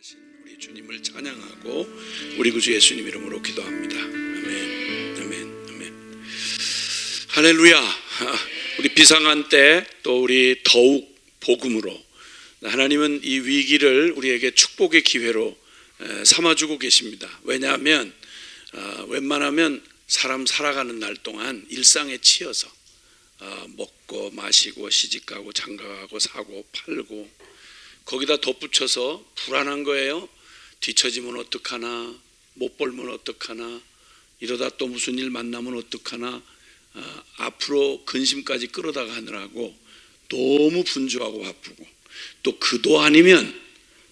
부활하신 우리 주님을 찬양하고 우리 구주 예수님 이름으로 기도합니다. 아멘, 아멘, 아멘. 할렐루야. 우리 비상한 때 또 우리 더욱 복음으로 하나님은 이 위기를 우리에게 축복의 기회로 삼아주고 계십니다. 왜냐하면 웬만하면 사람 살아가는 날 동안 일상에 치여서 먹고 마시고 시집가고 장가가고 사고 팔고 거기다 덧붙여서 불안한 거예요. 뒤처지면 어떡하나, 못 벌면 어떡하나, 이러다 또 무슨 일 만나면 어떡하나, 앞으로 근심까지 끌어다가 하느라고 너무 분주하고 바쁘고, 또 그도 아니면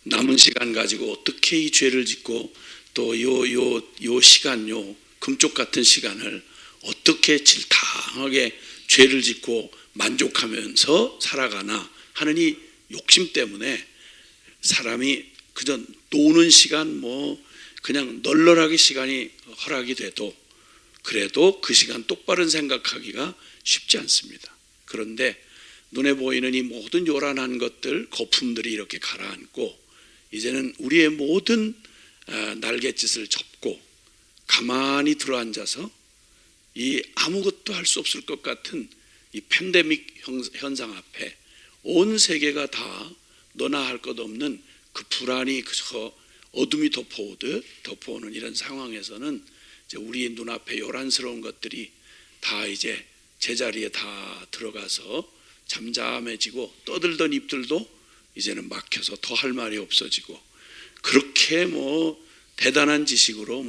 남은 시간 가지고 어떻게 이 죄를 짓고 또 요 시간, 요 금쪽 같은 시간을 어떻게 질타하게 죄를 짓고 만족하면서 살아가나 하는 이 욕심 때문에 사람이 그저 노는 시간 그냥 널널하게 시간이 허락이 돼도 그래도 그 시간 똑바른 생각하기가 쉽지 않습니다. 그런데 눈에 보이는 이 모든 요란한 것들, 거품들이 이렇게 가라앉고 이제는 우리의 모든 날갯짓을 접고 가만히 들어앉아서 이 아무것도 할 수 없을 것 같은 이 팬데믹 현상 앞에 온 세계가 다 너나 할 것 없는 그 불안이 그저 어둠이 덮어오는 이런 상황에서는 이제 우리 눈앞에 요란스러운 것들이 다 이제 제자리에 다 들어가서 잠잠해지고 떠들던 입들도 이제는 막혀서 더 할 말이 없어지고 그렇게 대단한 지식으로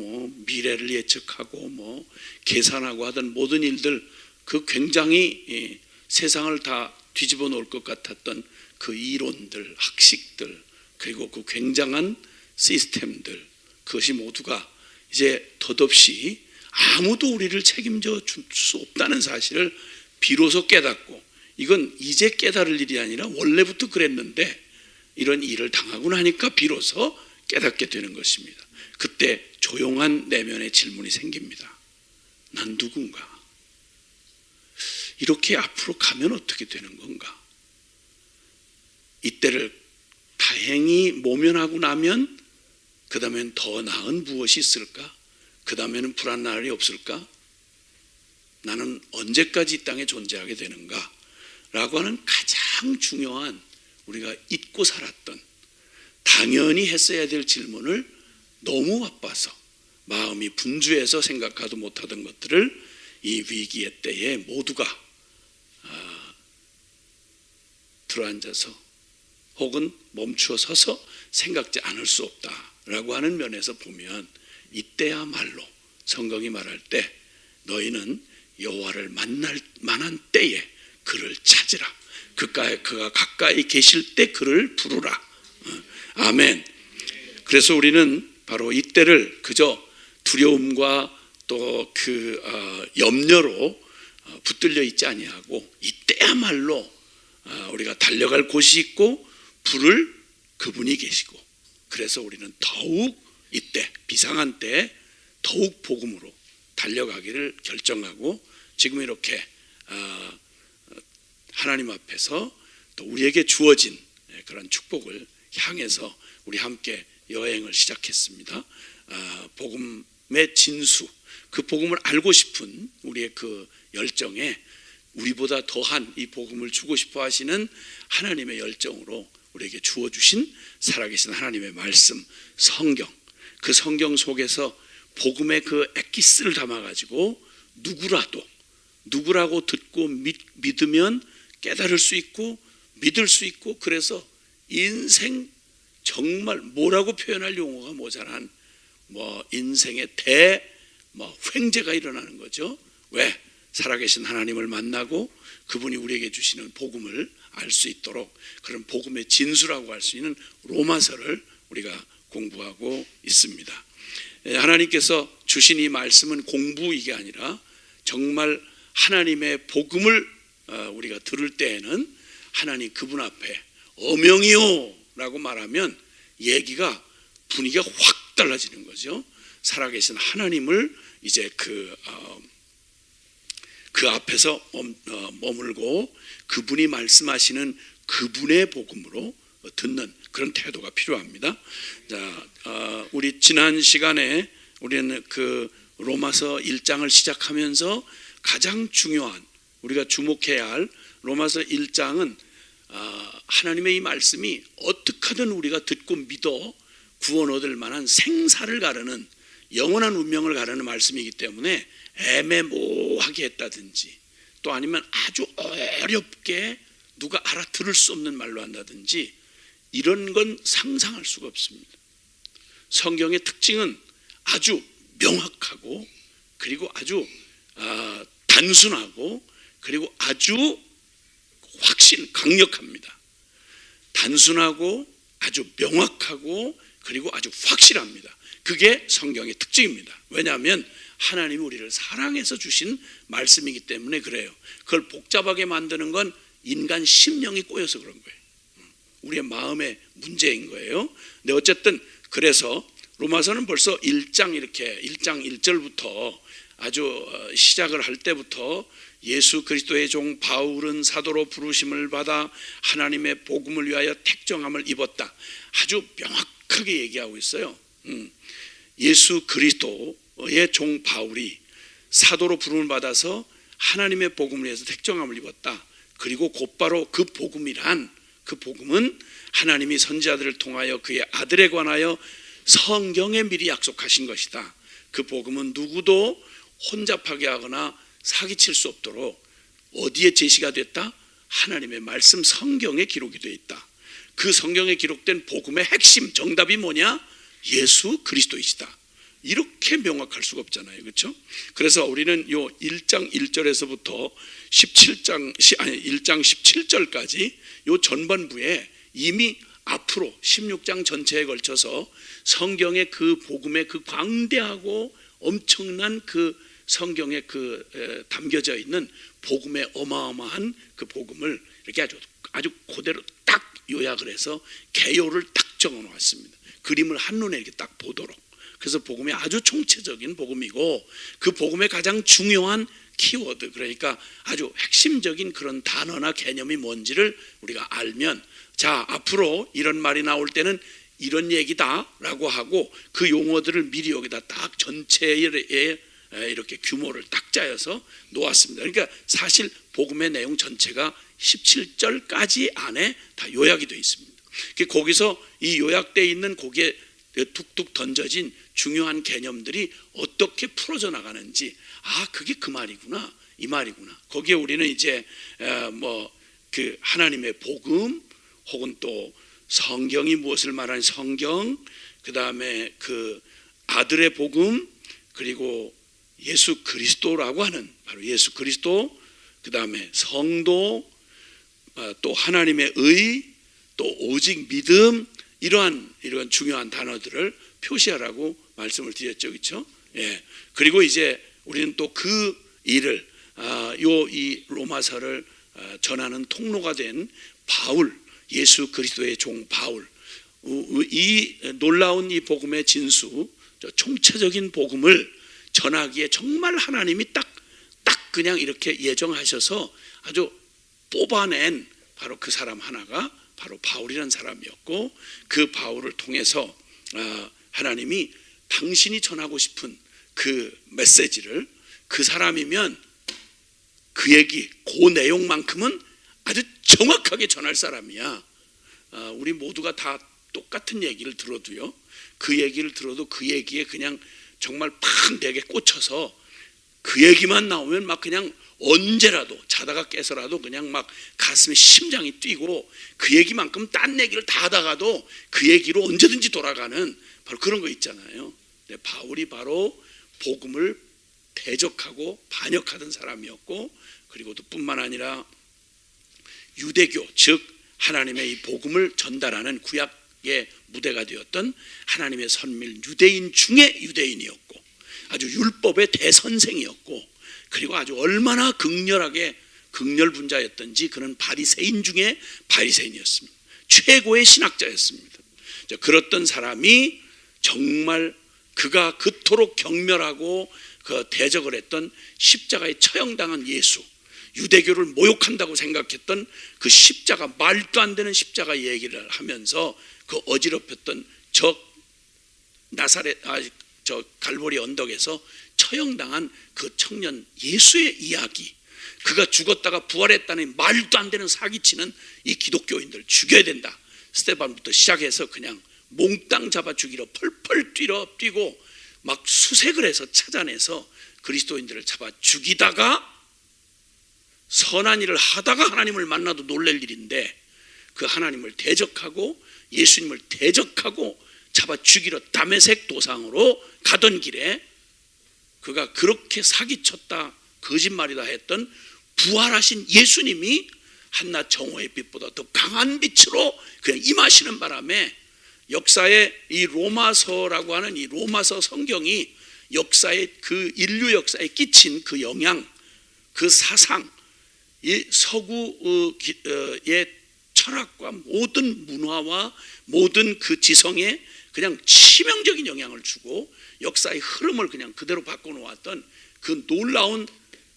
미래를 예측하고 계산하고 하던 모든 일들 그 굉장히 세상을 다 뒤집어 놓을 것 같았던 그 이론들, 학식들 그리고 그 굉장한 시스템들 그것이 모두가 이제 덧없이 아무도 우리를 책임져 줄 수 없다는 사실을 비로소 깨닫고 이건 이제 깨달을 일이 아니라 원래부터 그랬는데 이런 일을 당하고 나니까 비로소 깨닫게 되는 것입니다. 그때 조용한 내면의 질문이 생깁니다. 난 누군가? 이렇게 앞으로 가면 어떻게 되는 건가? 이때를 다행히 모면하고 나면 그 다음엔 더 나은 무엇이 있을까? 그 다음에는 불안 날이 없을까? 나는 언제까지 이 땅에 존재하게 되는가? 라고 하는 가장 중요한 우리가 잊고 살았던 당연히 했어야 될 질문을 너무 바빠서 마음이 분주해서 생각하도 못하던 것들을 이 위기의 때에 모두가 들어앉아서 혹은 멈추어 서서 생각지 않을 수 없다라고 하는 면에서 보면 이때야말로 성경이 말할 때 너희는 여호와를 만날 만한 때에 그를 찾으라. 그가 가까이 계실 때 그를 부르라. 아멘. 그래서 우리는 바로 이때를 그저 두려움과 또 염려로 붙들려 있지 아니하고 이때야말로 우리가 달려갈 곳이 있고 부를 그분이 계시고 그래서 우리는 더욱 이때 비상한 때 더욱 복음으로 달려가기를 결정하고 지금 이렇게 하나님 앞에서 또 우리에게 주어진 그런 축복을 향해서 우리 함께 여행을 시작했습니다. 복음의 진수, 그 복음을 알고 싶은 우리의 그 열정에 우리보다 더한 이 복음을 주고 싶어 하시는 하나님의 열정으로 우리에게 주어주신 살아계신 하나님의 말씀, 성경, 그 성경 속에서 복음의 그 엑기스를 담아가지고 누구라고 듣고 믿으면 깨달을 수 있고 믿을 수 있고 그래서 인생 정말 뭐라고 표현할 용어가 모자란 인생의 횡재가 일어나는 거죠. 왜? 살아계신 하나님을 만나고 그분이 우리에게 주시는 복음을 알 수 있도록 그런 복음의 진수라고 할 수 있는 로마서를 우리가 공부하고 있습니다. 하나님께서 주신 이 말씀은 공부 이게 아니라 정말 하나님의 복음을 우리가 들을 때에는 하나님 그분 앞에 어명이요 라고 말하면 얘기가 분위기가 확 달라지는 거죠. 살아계신 하나님을 이제 그 앞에서 머물고 그분이 말씀하시는 그분의 복음으로 듣는 그런 태도가 필요합니다. 자, 우리 지난 시간에 우리는 그 로마서 1장을 시작하면서 가장 중요한 우리가 주목해야 할 로마서 1장은 하나님의 이 말씀이 어떻게 하든 우리가 듣고 믿어 구원 얻을 만한 생사를 가르는 영원한 운명을 가르는 말씀이기 때문에 애매모호하게 했다든지 또 아니면 아주 어렵게 누가 알아들을 수 없는 말로 한다든지 이런 건 상상할 수가 없습니다. 성경의 특징은 아주 명확하고 그리고 아주 단순하고 그리고 아주 강력합니다. 단순하고 아주 명확하고 그리고 아주 확실합니다. 그게 성경의 특징입니다. 왜냐하면 하나님이 우리를 사랑해서 주신 말씀이기 때문에 그래요. 그걸 복잡하게 만드는 건 인간 심령이 꼬여서 그런 거예요. 우리의 마음의 문제인 거예요. 근데 어쨌든 그래서 로마서는 벌써 1장 1절부터 아주 시작을 할 때부터 예수 그리스도의 종 바울은 사도로 부르심을 받아 하나님의 복음을 위하여 택정함을 입었다. 아주 명확하게 얘기하고 있어요. 예수 그리스도의 종 바울이 사도로 부름을 받아서 하나님의 복음을 위해서 택정함을 입었다. 그리고 곧바로 그 복음은 하나님이 선지자들을 통하여 그의 아들에 관하여 성경에 미리 약속하신 것이다. 그 복음은 누구도 혼잡하게 하거나 사기칠 수 없도록 어디에 제시가 됐다? 하나님의 말씀 성경에 기록이 되어 있다. 그 성경에 기록된 복음의 핵심 정답이 뭐냐? 예수 그리스도이시다. 이렇게 명확할 수가 없잖아요. 그렇죠? 그래서 우리는 요 1장 1절에서부터 1장 17절까지 요 전반부에 이미 앞으로 16장 전체에 걸쳐서 성경의 그 복음의 그 광대하고 엄청난 그 성경에 그 담겨져 있는 복음의 어마어마한 그 복음을 이렇게 아주 그대로 딱 요약을 해서 개요를 딱 적어 놓았습니다. 그림을 한눈에 이렇게 딱 보도록. 그래서 복음이 아주 총체적인 복음이고 그 복음의 가장 중요한 키워드, 그러니까 아주 핵심적인 그런 단어나 개념이 뭔지를 우리가 알면, 자, 앞으로 이런 말이 나올 때는 이런 얘기다라고 하고 그 용어들을 미리 여기다 딱 전체에 이렇게 규모를 딱 짜여서 놓았습니다. 그러니까 사실 복음의 내용 전체가 17절까지 안에 다 요약이 되어 있습니다. 거기서 이 요약되어 있는 거기에 툭툭 던져진 중요한 개념들이 어떻게 풀어져 나가는지, 그게 그 말이구나, 이 말이구나. 거기에 우리는 이제 그 하나님의 복음 혹은 또 성경이 무엇을 말하는 성경, 그 다음에 그 아들의 복음, 그리고 예수 그리스도라고 하는 바로 예수 그리스도, 그 다음에 성도, 또 하나님의 의, 또 오직 믿음, 이러한 중요한 단어들을 표시하라고 말씀을 드렸죠, 그렇죠? 예. 그리고 이제 우리는 또 그 일을 이 로마서를 전하는 통로가 된 바울, 예수 그리스도의 종 바울, 이 놀라운 이 복음의 진수, 총체적인 복음을 전하기에 정말 하나님이 딱 그냥 이렇게 예정하셔서 아주 뽑아낸 바로 그 사람 하나가 바로 바울이라는 사람이었고, 그 바울을 통해서 하나님이 당신이 전하고 싶은 그 메시지를, 그 사람이면 그 얘기, 그 내용만큼은 아주 정확하게 전할 사람이야. 우리 모두가 다 똑같은 얘기를 들어도요, 그 얘기를 들어도 그 얘기에 그냥 정말 팡되게 꽂혀서 그 얘기만 나오면 막 그냥 언제라도 자다가 깨서라도 그냥 막 가슴에 심장이 뛰고, 그 얘기만큼 딴 얘기를 다 하다가도 그 얘기로 언제든지 돌아가는 바로 그런 거 있잖아요. 바울이 바로 복음을 대적하고 반역하던 사람이었고, 그리고 또 뿐만 아니라 유대교, 즉 하나님의 이 복음을 전달하는 구약의 무대가 되었던 하나님의 선밀 유대인 중에 유대인이었고, 아주 율법의 대선생이었고, 그리고 아주 얼마나 극렬분자였던지 그는 바리새인 중에 바리새인이었습니다. 최고의 신학자였습니다. 그랬던 사람이 정말 그가 그토록 경멸하고 그 대적을 했던 십자가에 처형당한 예수, 유대교를 모욕한다고 생각했던 그 십자가, 말도 안 되는 십자가 얘기를 하면서 그 어지럽혔던 저 갈보리 언덕에서 처형당한 그 청년 예수의 이야기, 그가 죽었다가 부활했다는 말도 안 되는 사기치는 이 기독교인들 죽여야 된다. 스데반부터 시작해서 그냥 몽땅 잡아 죽이러 펄펄 뛰고 막 수색을 해서 찾아내서 그리스도인들을 잡아 죽이다가 선한 일을 하다가 하나님을 만나도 놀랄 일인데, 그 하나님을 대적하고 예수님을 대적하고 잡아 죽이러 다메섹 도상으로 가던 길에 그가 그렇게 사기쳤다, 거짓말이다 했던 부활하신 예수님이 한낮 정오의 빛보다 더 강한 빛으로 그냥 임하시는 바람에 역사의 이 로마서라고 하는 이 로마서 성경이 역사의 그 인류 역사에 끼친 그 영향, 그 사상, 이 서구의 철학과 모든 문화와 모든 그 지성에 그냥 치명적인 영향을 주고 역사의 흐름을 그냥 그대로 바꿔놓았던 그 놀라운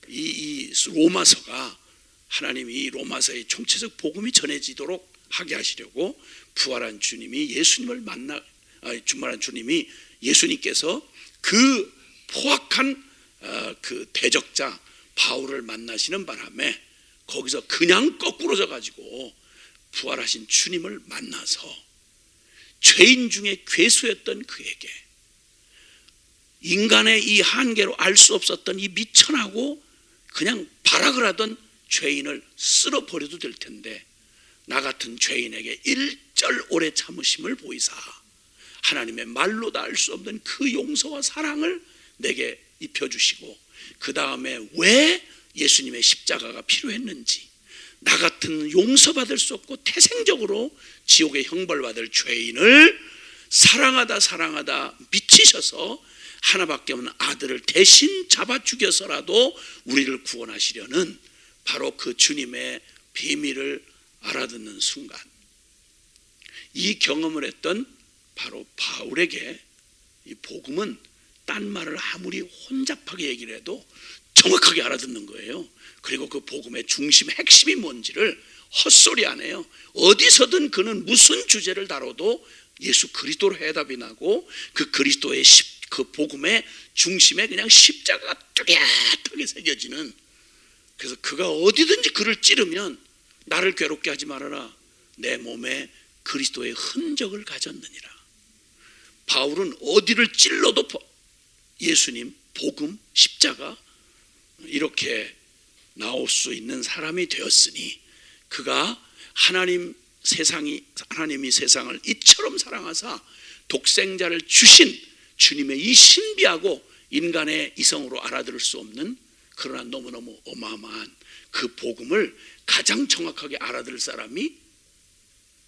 이 로마서가, 하나님이 이 로마서의 총체적 복음이 전해지도록 하게 하시려고 부활한 주님이 주말한 주님이 예수님께서 그 포악한 그 대적자 바울을 만나시는 바람에 거기서 그냥 거꾸로져 가지고 부활하신 주님을 만나서 죄인 중에 괴수였던 그에게, 인간의 이 한계로 알 수 없었던 이 미천하고 그냥 발악을 하던 죄인을 쓸어버려도 될 텐데 나 같은 죄인에게 일절 오래 참으심을 보이사 하나님의 말로 다 알 수 없는 그 용서와 사랑을 내게 입혀주시고, 그 다음에 왜 예수님의 십자가가 필요했는지, 나 같은 용서받을 수 없고 태생적으로 지옥의 형벌받을 죄인을 사랑하다 미치셔서 하나밖에 없는 아들을 대신 잡아 죽여서라도 우리를 구원하시려는 바로 그 주님의 비밀을 알아듣는 순간, 이 경험을 했던 바로 바울에게 이 복음은 딴 말을 아무리 혼잡하게 얘기를 해도 정확하게 알아듣는 거예요. 그리고 그 복음의 중심, 핵심이 뭔지를 헛소리 안 해요. 어디서든 그는 무슨 주제를 다뤄도 예수 그리스도로 해답이 나고 그 그리스도의 그 복음의 중심에 그냥 십자가가 뚜렷하게 새겨지는, 그래서 그가 어디든지 그를 찌르면 나를 괴롭게 하지 말아라, 내 몸에 그리스도의 흔적을 가졌느니라. 바울은 어디를 찔러도 예수님, 복음, 십자가 이렇게 나올 수 있는 사람이 되었으니, 그가 하나님이 세상을 이처럼 사랑하사 독생자를 주신 주님의 이 신비하고 인간의 이성으로 알아들을 수 없는, 그러나 너무너무 어마어마한 그 복음을 가장 정확하게 알아들을 사람이,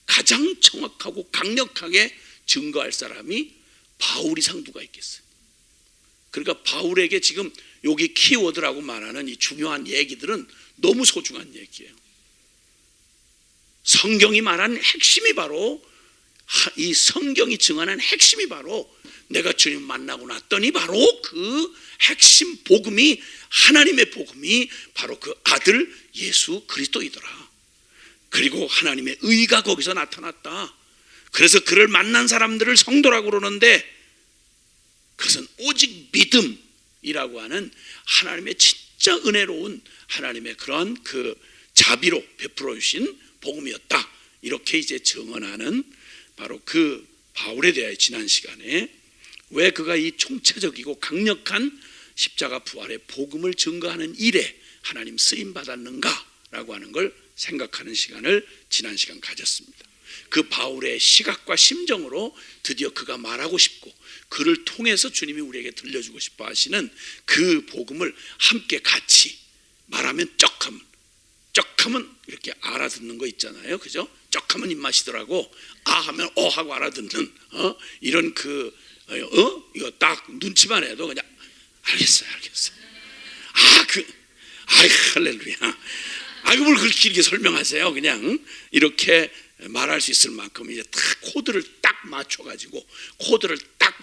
가장 정확하고 강력하게 증거할 사람이 바울 이상 누가 있겠어요. 그러니까 바울에게 지금 여기 키워드라고 말하는 이 중요한 얘기들은 너무 소중한 얘기예요. 성경이 말하는 핵심이 바로, 이 성경이 증언한 핵심이 바로 내가 주님 만나고 났더니 바로 그 핵심 복음이, 하나님의 복음이 바로 그 아들 예수 그리스도이더라. 그리고 하나님의 의가 거기서 나타났다. 그래서 그를 만난 사람들을 성도라고 그러는데, 그것은 오직 믿음이라고 하는 하나님의 진짜 은혜로운 하나님의 그런 그 자비로 베풀어 주신 복음이었다. 이렇게 이제 증언하는 바로 그 바울에 대해 지난 시간에 왜 그가 이 총체적이고 강력한 십자가 부활의 복음을 증거하는 일에 하나님 쓰임 받았는가라고 하는 걸 생각하는 시간을 지난 시간 가졌습니다. 그 바울의 시각과 심정으로 드디어 그가 말하고 싶고 그를 통해서 주님이 우리에게 들려주고 싶어 하시는 그 복음을 함께 같이 말하면 쩍하면 이렇게 알아듣는 거 있잖아요, 그죠? 쩍하면 입맛이더라고. 아 하면 하고 알아듣는 이런 이거 딱 눈치만 해도 그냥 알겠어요. 할렐루야. 뭘 그렇게 길게 설명하세요? 그냥 이렇게 말할 수 있을 만큼 이제 딱 코드를 딱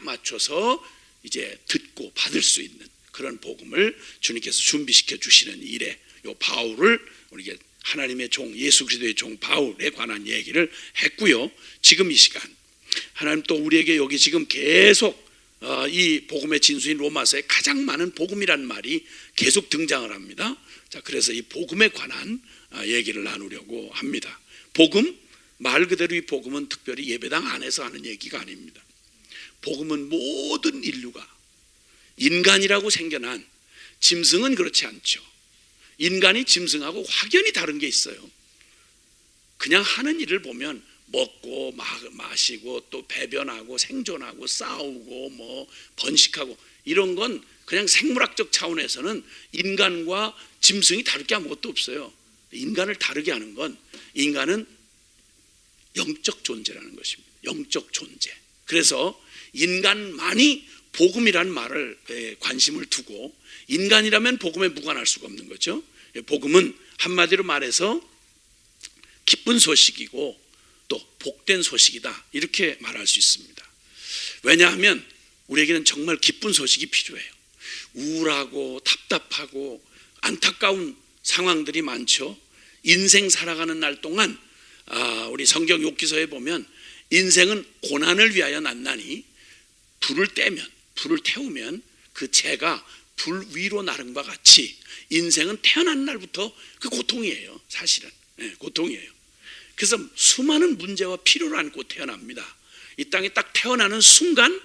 맞춰서 이제 듣고 받을 수 있는 그런 복음을 주님께서 준비시켜 주시는 일에 요 바울을 우리가 하나님의 종 예수 그리스도의 종 바울에 관한 얘기를 했고요. 지금 이 시간 하나님 또 우리에게 여기 지금 계속 이 복음의 진수인 로마서에 가장 많은 복음이란 말이 계속 등장을 합니다. 자, 그래서 이 복음에 관한 얘기를 나누려고 합니다. 복음, 말 그대로 이 복음은 특별히 예배당 안에서 하는 얘기가 아닙니다. 복음은 모든 인류가 인간이라고 생겨난, 짐승은 그렇지 않죠. 인간이 짐승하고 확연히 다른 게 있어요. 그냥 하는 일을 보면 먹고 마시고 또 배변하고 생존하고 싸우고 뭐 번식하고 이런 건 그냥 생물학적 차원에서는 인간과 짐승이 다를 게 아무것도 없어요. 인간을 다르게 하는 건 인간은 영적 존재라는 것입니다. 영적 존재. 그래서 인간만이 복음이란 말을 관심을 두고, 인간이라면 복음에 무관할 수가 없는 거죠. 복음은 한마디로 말해서 기쁜 소식이고 또 복된 소식이다, 이렇게 말할 수 있습니다. 왜냐하면 우리에게는 정말 기쁜 소식이 필요해요. 우울하고 답답하고 안타까운 상황들이 많죠. 인생 살아가는 날 동안 우리 성경 욥기서에 보면 인생은 고난을 위하여 났나니 불을 태우면 그 재가 불 위로 나른 바 같이 인생은 태어난 날부터 그 고통이에요. 사실은 고통이에요. 그래서 수많은 문제와 필요를 안고 태어납니다. 이 땅에 딱 태어나는 순간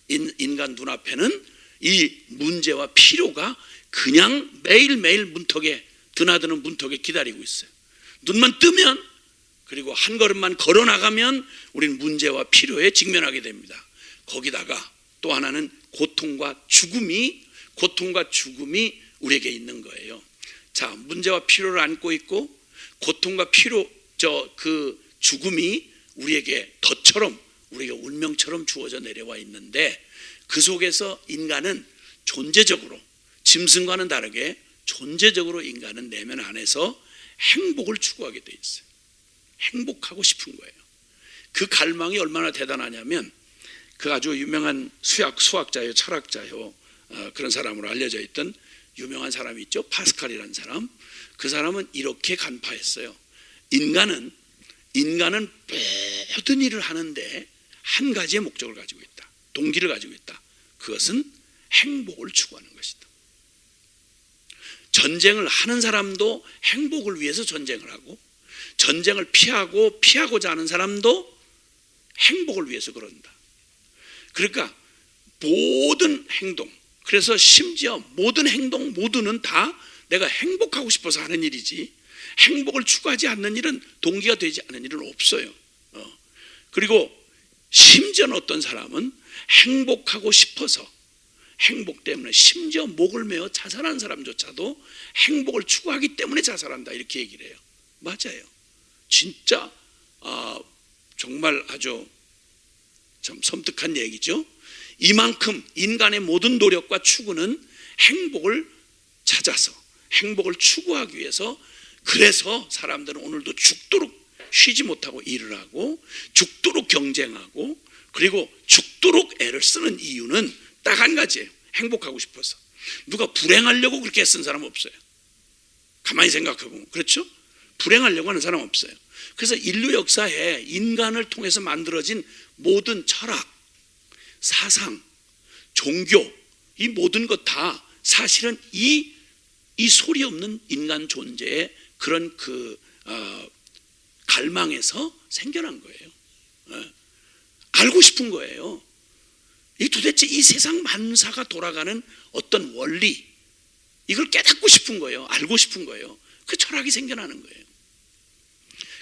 인간 눈앞에는 이 문제와 필요가 그냥 매일매일 문턱에 드나드는 문턱에 기다리고 있어요. 눈만 뜨면, 그리고 한 걸음만 걸어 나가면 우리는 문제와 필요에 직면하게 됩니다. 거기다가 또 하나는 고통과 죽음이 우리에게 있는 거예요. 자, 문제와 필요를 안고 있고 고통과 그 죽음이 우리에게 덫처럼, 우리에게 운명처럼 주어져 내려와 있는데, 그 속에서 인간은 존재적으로 짐승과는 다르게 존재적으로 인간은 내면 안에서 행복을 추구하게 돼 있어요. 행복하고 싶은 거예요. 그 갈망이 얼마나 대단하냐면, 그 아주 유명한 수학자요, 철학자요, 그런 사람으로 알려져 있던 유명한 사람이 있죠. 파스칼이라는 사람. 그 사람은 이렇게 간파했어요. 인간은 모든 일을 하는데 한 가지의 목적을 가지고 있다. 동기를 가지고 있다. 그것은 행복을 추구하는 것이다. 전쟁을 하는 사람도 행복을 위해서 전쟁을 하고, 전쟁을 피하고자 하는 사람도 행복을 위해서 그런다. 그러니까 모든 행동, 그래서 심지어 모든 행동 모두는 다 내가 행복하고 싶어서 하는 일이지, 행복을 추구하지 않는 일은, 동기가 되지 않는 일은 없어요. 그리고 심지어 어떤 사람은 행복하고 싶어서, 행복 때문에 심지어 목을 메어 자살한 사람조차도 행복을 추구하기 때문에 자살한다, 이렇게 얘기를 해요. 맞아요. 진짜 정말 아주 참 섬뜩한 얘기죠. 이만큼 인간의 모든 노력과 추구는 행복을 찾아서, 행복을 추구하기 위해서, 그래서 사람들은 오늘도 죽도록 쉬지 못하고 일을 하고 죽도록 경쟁하고 그리고 죽도록 애를 쓰는 이유는 딱 한 가지예요. 행복하고 싶어서. 누가 불행하려고 그렇게 애쓴 사람 없어요. 가만히 생각해보면 그렇죠? 불행하려고 하는 사람 없어요. 그래서 인류 역사에 인간을 통해서 만들어진 모든 철학, 사상, 종교, 이 모든 것 다 사실은 이 소리 없는 인간 존재의 그런 갈망에서 생겨난 거예요. 알고 싶은 거예요. 이 도대체 이 세상 만사가 돌아가는 어떤 원리, 이걸 깨닫고 싶은 거예요. 알고 싶은 거예요. 그 철학이 생겨나는 거예요.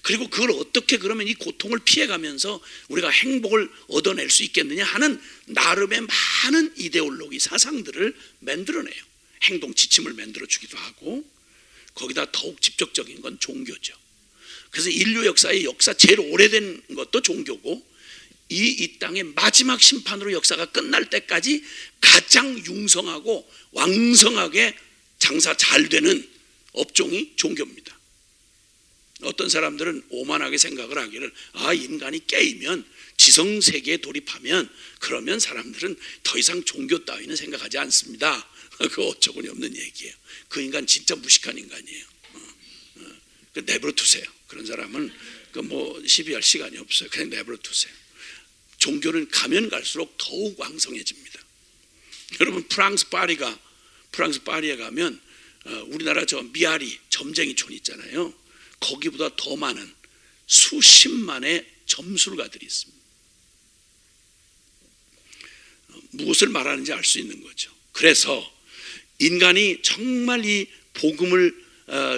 그리고 그걸 어떻게 그러면 이 고통을 피해가면서 우리가 행복을 얻어낼 수 있겠느냐 하는 나름의 많은 이데올로기, 사상들을 만들어내요. 행동 지침을 만들어주기도 하고, 거기다 더욱 직접적인 건 종교죠. 그래서 인류 역사의 제일 오래된 것도 종교고, 이 땅의 마지막 심판으로 역사가 끝날 때까지 가장 융성하고 왕성하게 장사 잘 되는 업종이 종교입니다. 어떤 사람들은 오만하게 생각을 하기를, 인간이 깨이면 지성세계에 돌입하면 그러면 사람들은 더 이상 종교 따위는 생각하지 않습니다. 그거 어처구니 없는 얘기예요. 그 인간 진짜 무식한 인간이에요. 내버려 두세요. 그런 사람은 뭐 시비할 시간이 없어요. 그냥 내버려 두세요. 종교는 가면 갈수록 더욱 왕성해집니다. 여러분 프랑스 파리에 가면 우리나라 저 미아리 점쟁이촌 있잖아요. 거기보다 더 많은 수십만의 점술가들이 있습니다. 무엇을 말하는지 알 수 있는 거죠. 그래서 인간이 정말 이 복음을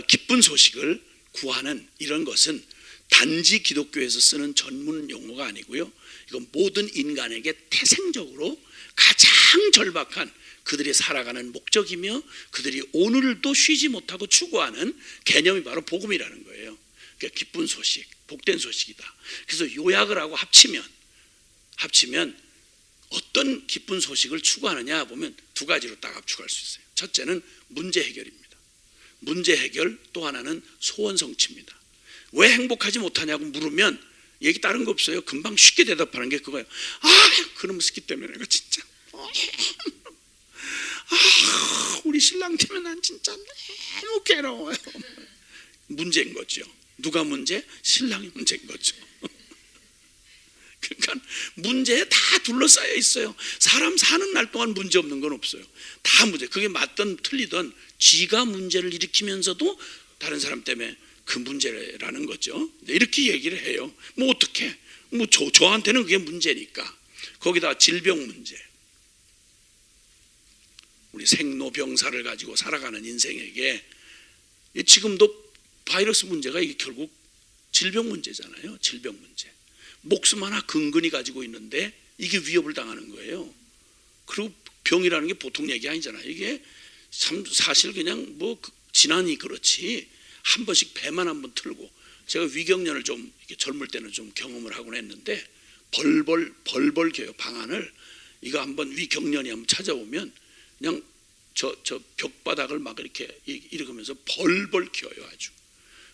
기쁜 소식을 구하는 이런 것은 단지 기독교에서 쓰는 전문 용어가 아니고요. 이건 모든 인간에게 태생적으로 가장 절박한 그들이 살아가는 목적이며 그들이 오늘도 쉬지 못하고 추구하는 개념이 바로 복음이라는 거예요. 그러니까 기쁜 소식, 복된 소식이다. 그래서 요약을 하고 합치면 어떤 기쁜 소식을 추구하느냐 보면 두 가지로 딱 압축할 수 있어요. 첫째는 문제 해결입니다. 문제 해결, 또 하나는 소원 성취입니다. 왜 행복하지 못하냐고 물으면 얘기 다른 거 없어요. 금방 쉽게 대답하는 게 그거예요. 그놈 스키 때문에 내가 진짜 우리 신랑 때문에 난 진짜 너무 괴로워요. 문제인 거죠. 누가 문제? 신랑이 문제인 거죠. 그러니까 문제에 다 둘러싸여 있어요. 사람 사는 날 동안 문제 없는 건 없어요. 다 문제. 그게 맞든 틀리든 지가 문제를 일으키면서도 다른 사람 때문에 그 문제라는 거죠. 이렇게 얘기를 해요. 뭐 어떻게? 뭐 저한테는 그게 문제니까. 거기다 질병 문제. 우리 생로병사를 가지고 살아가는 인생에게 지금도 바이러스 문제가 이게 결국 질병 문제잖아요. 질병 문제. 목숨 하나 근근히 가지고 있는데 이게 위협을 당하는 거예요. 그리고 병이라는 게 보통 얘기 아니잖아요. 이게 참 사실 그냥 뭐 지난이 그렇지 한 번씩 배만 한번 틀고 제가 위경련을 좀 젊을 때는 좀 경험을 하곤 했는데 벌벌 겨요. 방안을 이거 한번 위경련이 한번 찾아오면 그냥 저 벽바닥을 막 이렇게 이러면서 벌벌 겨요. 아주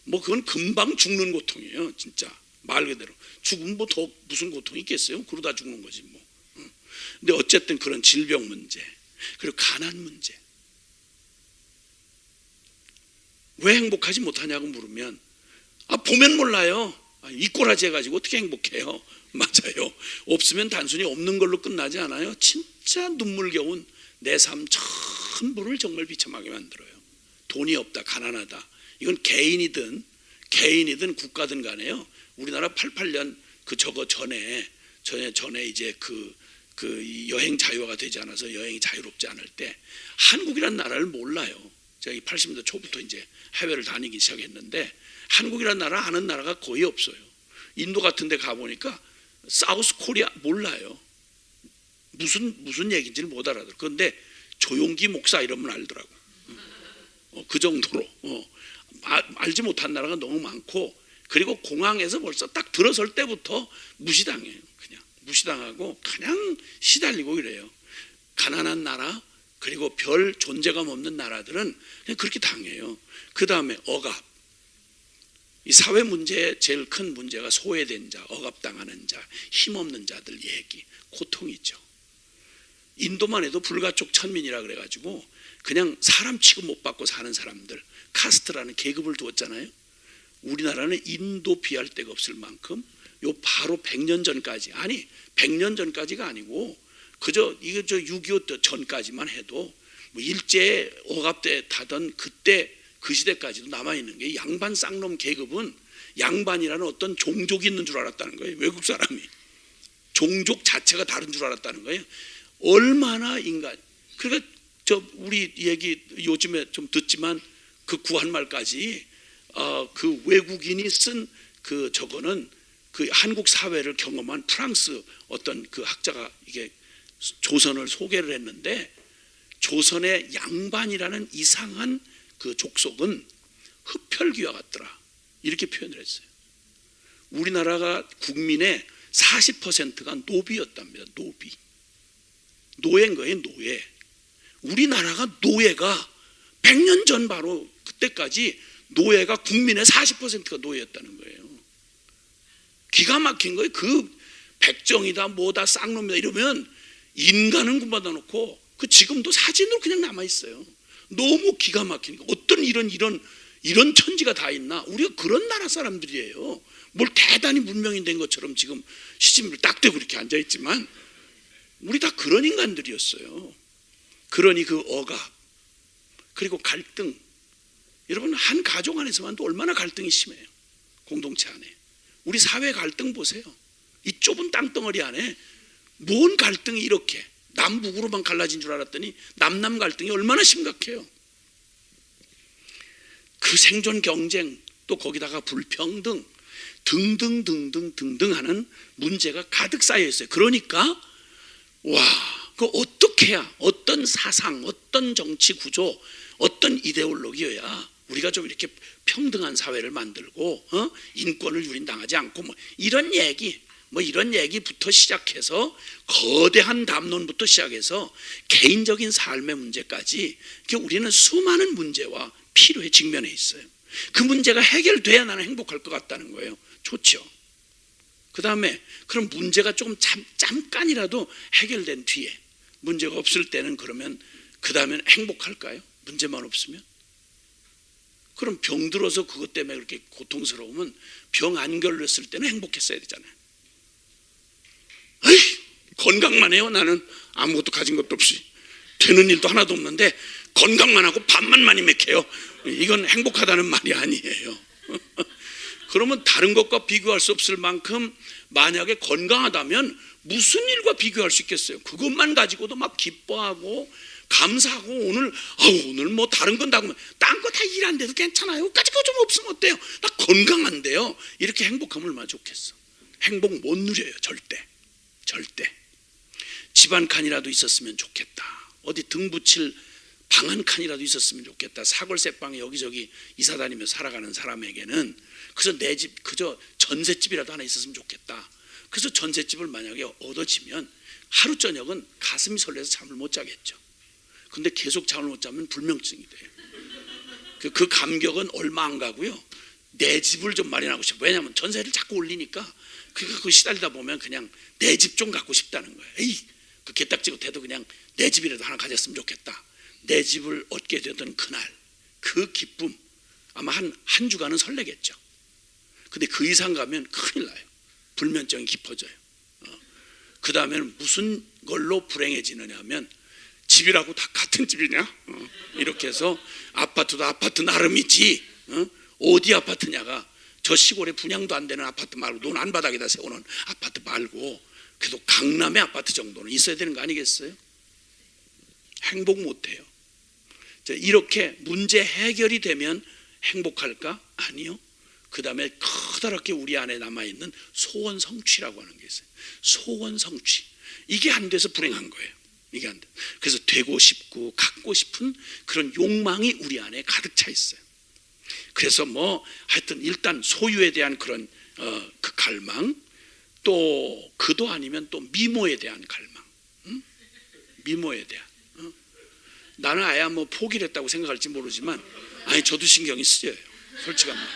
뭐 그건 금방 죽는 고통이에요. 진짜 말 그대로 죽으면 뭐 더 무슨 고통이 있겠어요? 그러다 죽는 거지 뭐. 근데 어쨌든 그런 질병 문제 그리고 가난 문제. 왜 행복하지 못하냐고 물으면 보면 몰라요. 이 꼬라지 해가지고 어떻게 행복해요? 맞아요. 없으면 단순히 없는 걸로 끝나지 않아요. 진짜 눈물겨운 내 삶 전부를 정말 비참하게 만들어요. 돈이 없다, 가난하다. 이건 개인이든 국가든 간에요. 우리나라 88년 전에 이제 그 여행 자유화가 되지 않아서 여행이 자유롭지 않을 때 한국이란 나라를 몰라요. 제가 80년대 초부터 이제 해외를 다니기 시작했는데 한국이란 나라 아는 나라가 거의 없어요. 인도 같은 데 가보니까 사우스 코리아 몰라요. 무슨 얘기인지를 못 알아들어. 그런데 조용기 목사 이러면 알더라고. 그 정도로 알지 못한 나라가 너무 많고 그리고 공항에서 벌써 딱 들어설 때부터 무시당해요. 그냥 무시당하고 그냥 시달리고 이래요. 가난한 나라 그리고 별 존재감 없는 나라들은 그냥 그렇게 당해요. 그 다음에 억압. 이 사회 문제의 제일 큰 문제가 소외된 자, 억압당하는 자, 힘없는 자들 얘기, 고통이죠. 인도만 해도 불가촉 천민이라 그래가지고 그냥 사람 취급 못 받고 사는 사람들, 카스트라는 계급을 두었잖아요. 우리나라는 인도 비할 데가 없을 만큼 요 바로 100년 전까지 100년 전까지가 아니고 그저 이게 6.25 전까지만 해도 뭐 일제 억압돼 타던 그때 그 시대까지도 남아있는 게 양반 쌍놈 계급은 양반이라는 어떤 종족이 있는 줄 알았다는 거예요. 외국 사람이 종족 자체가 다른 줄 알았다는 거예요. 얼마나 인간. 그러니까 우리 얘기 요즘에 좀 듣지만 그 구한말까지 그 외국인이 쓴 저거는 그 한국 사회를 경험한 프랑스 어떤 그 학자가 이게 조선을 소개를 했는데 조선의 양반이라는 이상한 그 족속은 흡혈귀와 같더라 이렇게 표현을 했어요. 우리나라가 국민의 40%가 노비였답니다. 노예인 거예요. 노예. 우리나라가 노예가 100년 전 바로 그때까지 노예가 국민의 40%가 노예였다는 거예요. 기가 막힌 거예요. 그 백정이다 뭐다 쌍놈이다 이러면 인간은 구분받아 놓고 그 지금도 사진으로 그냥 남아 있어요. 너무 기가 막힌 거. 어떤 이런 이런 천지가 다 있나? 우리가 그런 나라 사람들이에요. 뭘 대단히 문명이 된 것처럼 지금 시집을 딱 대고 이렇게 앉아있지만 우리 다 그런 인간들이었어요. 그러니 그 억압 그리고 갈등, 여러분 한 가족 안에서만도 얼마나 갈등이 심해요. 공동체 안에. 우리 사회 갈등 보세요. 이 좁은 땅덩어리 안에 뭔 갈등이 이렇게 남북으로만 갈라진 줄 알았더니 남남 갈등이 얼마나 심각해요. 그 생존 경쟁, 또 거기다가 불평등 등등 하는 문제가 가득 쌓여 있어요. 그러니까 그 어떻게 해야, 어떤 사상, 어떤 정치 구조, 어떤 이데올로기여야 우리가 좀 이렇게 평등한 사회를 만들고 인권을 유린당하지 않고 이런 얘기부터 시작해서 거대한 담론부터 시작해서 개인적인 삶의 문제까지 우리는 수많은 문제와 필요에 직면해 있어요. 그 문제가 해결돼야 나는 행복할 것 같다는 거예요. 좋죠. 그 다음에 그럼 문제가 조금 잠깐이라도 해결된 뒤에 문제가 없을 때는 그러면 그 다음엔 행복할까요? 문제만 없으면? 그럼 병 들어서 그것 때문에 그렇게 고통스러우면 병 안 걸렸을 때는 행복했어야 되잖아요. 에이, 건강만 해요. 나는 아무것도 가진 것도 없이 되는 일도 하나도 없는데 건강만 하고 밥만 많이 먹혀요. 이건 행복하다는 말이 아니에요. 그러면 다른 것과 비교할 수 없을 만큼 만약에 건강하다면 무슨 일과 비교할 수 있겠어요? 그것만 가지고도 막 기뻐하고 감사하고 오늘 뭐 다른 건 다 딴 거 다 일 안 돼도 괜찮아요. 까짓 거 좀 없으면 어때요? 나 건강한데요. 이렇게 행복하면 얼마나 좋겠어. 행복 못 누려요. 절대. 집 한 칸이라도 있었으면 좋겠다. 어디 등 붙일 방 한 칸이라도 있었으면 좋겠다. 사골세방에 여기저기 이사 다니며 살아가는 사람에게는 그저 내 집, 그저 전셋집이라도 하나 있었으면 좋겠다. 그래서 전셋집을 만약에 얻어지면 하루 저녁은 가슴이 설레서 잠을 못 자겠죠. 근데 계속 잠을 못 자면 불면증이 돼요. 그 감격은 얼마 안 가고요. 내 집을 좀 마련하고 싶어요. 왜냐하면 전세를 자꾸 올리니까 그거 시달리다 보면 그냥 내 집 좀 갖고 싶다는 거예요. 에이, 그 개딱지 못해도 그냥 내 집이라도 하나 가졌으면 좋겠다. 내 집을 얻게 되던 그날 그 기쁨 아마 한 주간은 설레겠죠. 근데 그 이상 가면 큰일 나요. 불면증이 깊어져요. 그 다음에는 무슨 걸로 불행해지느냐 하면 집이라고 다 같은 집이냐? 이렇게 해서 아파트도 아파트 나름이지. 어디 아파트냐가 저 시골에 분양도 안 되는 아파트 말고 논 바닥에다 세우는 아파트 말고 그래도 강남의 아파트 정도는 있어야 되는 거 아니겠어요? 행복 못해요. 이렇게 문제 해결이 되면 행복할까? 아니요. 그 다음에 커다랗게 우리 안에 남아있는 소원 성취라고 하는 게 있어요. 소원 성취. 이게 안 돼서 불행한 거예요. 이게 안 돼. 그래서 되고 싶고 갖고 싶은 그런 욕망이 우리 안에 가득 차 있어요. 그래서 하여튼 일단 소유에 대한 그런 그 갈망, 또 그도 아니면 또 미모에 대한 갈망, 미모에 대한. 나는 아예 포기를 했다고 생각할지 모르지만 저도 신경이 쓰여요. 솔직한 말.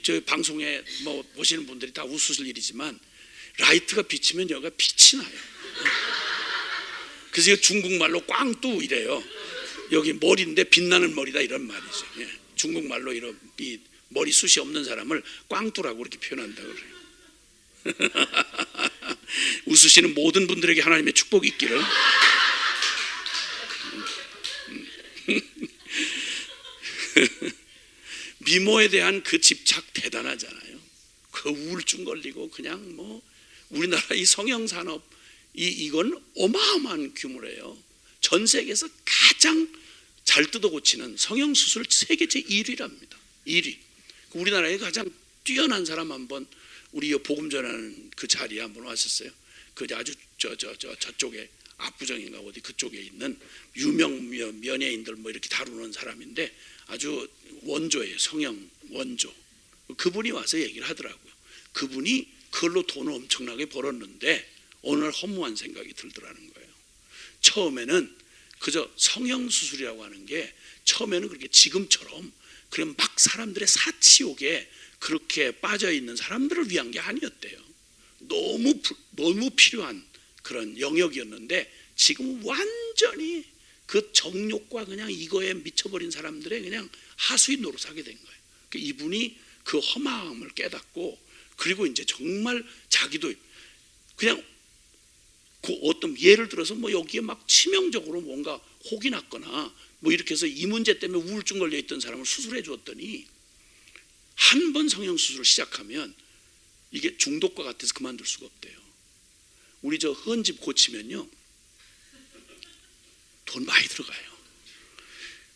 저 방송에 보시는 분들이 다 웃으실 일이지만 라이트가 비치면 여기가 빛이 나요. 그래서 중국말로 꽝뚜 이래요. 여기 머리인데 빛나는 머리다 이런 말이죠. 예. 중국말로 이 머리숱이 없는 사람을 꽝뚜라고 이렇게 표현한다 그래요. 웃으시는 모든 분들에게 하나님의 축복이 있기를. 미모에 대한 그 집착 대단하잖아요. 그 우울증 걸리고 그냥 우리나라 이 성형산업 이건 어마어마한 규모래요. 전 세계에서 가장 잘 뜯어 고치는 성형수술 세계 제1위랍니다. 1위. 우리나라에 가장 뛰어난 사람 한번 우리 복음 전하는 그 자리에 한번 왔었어요. 그 아주 저쪽에 압구정인가 어디 그쪽에 있는 유명 연예인들 이렇게 다루는 사람인데 아주 원조예요. 성형 원조. 그분이 와서 얘기를 하더라고요. 그분이 그걸로 돈을 엄청나게 벌었는데 어느 날 허무한 생각이 들더라는 거예요. 처음에는 그저 성형수술이라고 하는 게 처음에는 그렇게 지금처럼 그냥 막 사람들의 사치욕에 그렇게 빠져있는 사람들을 위한 게 아니었대요. 너무 필요한 그런 영역이었는데 지금은 완전히 그 정욕과 그냥 이거에 미쳐버린 사람들의 그냥 하수인 노릇하게 된 거예요. 이분이 그 험함을 깨닫고, 그리고 이제 정말 자기도 그냥 그 어떤 예를 들어서 뭐 여기에 막 치명적으로 뭔가 혹이 났거나 뭐 이렇게 해서 이 문제 때문에 우울증 걸려 있던 사람을 수술해 주었더니 한 번 성형수술을 시작하면 이게 중독과 같아서 그만둘 수가 없대요. 우리 저 헌집 고치면요 돈 많이 들어가요.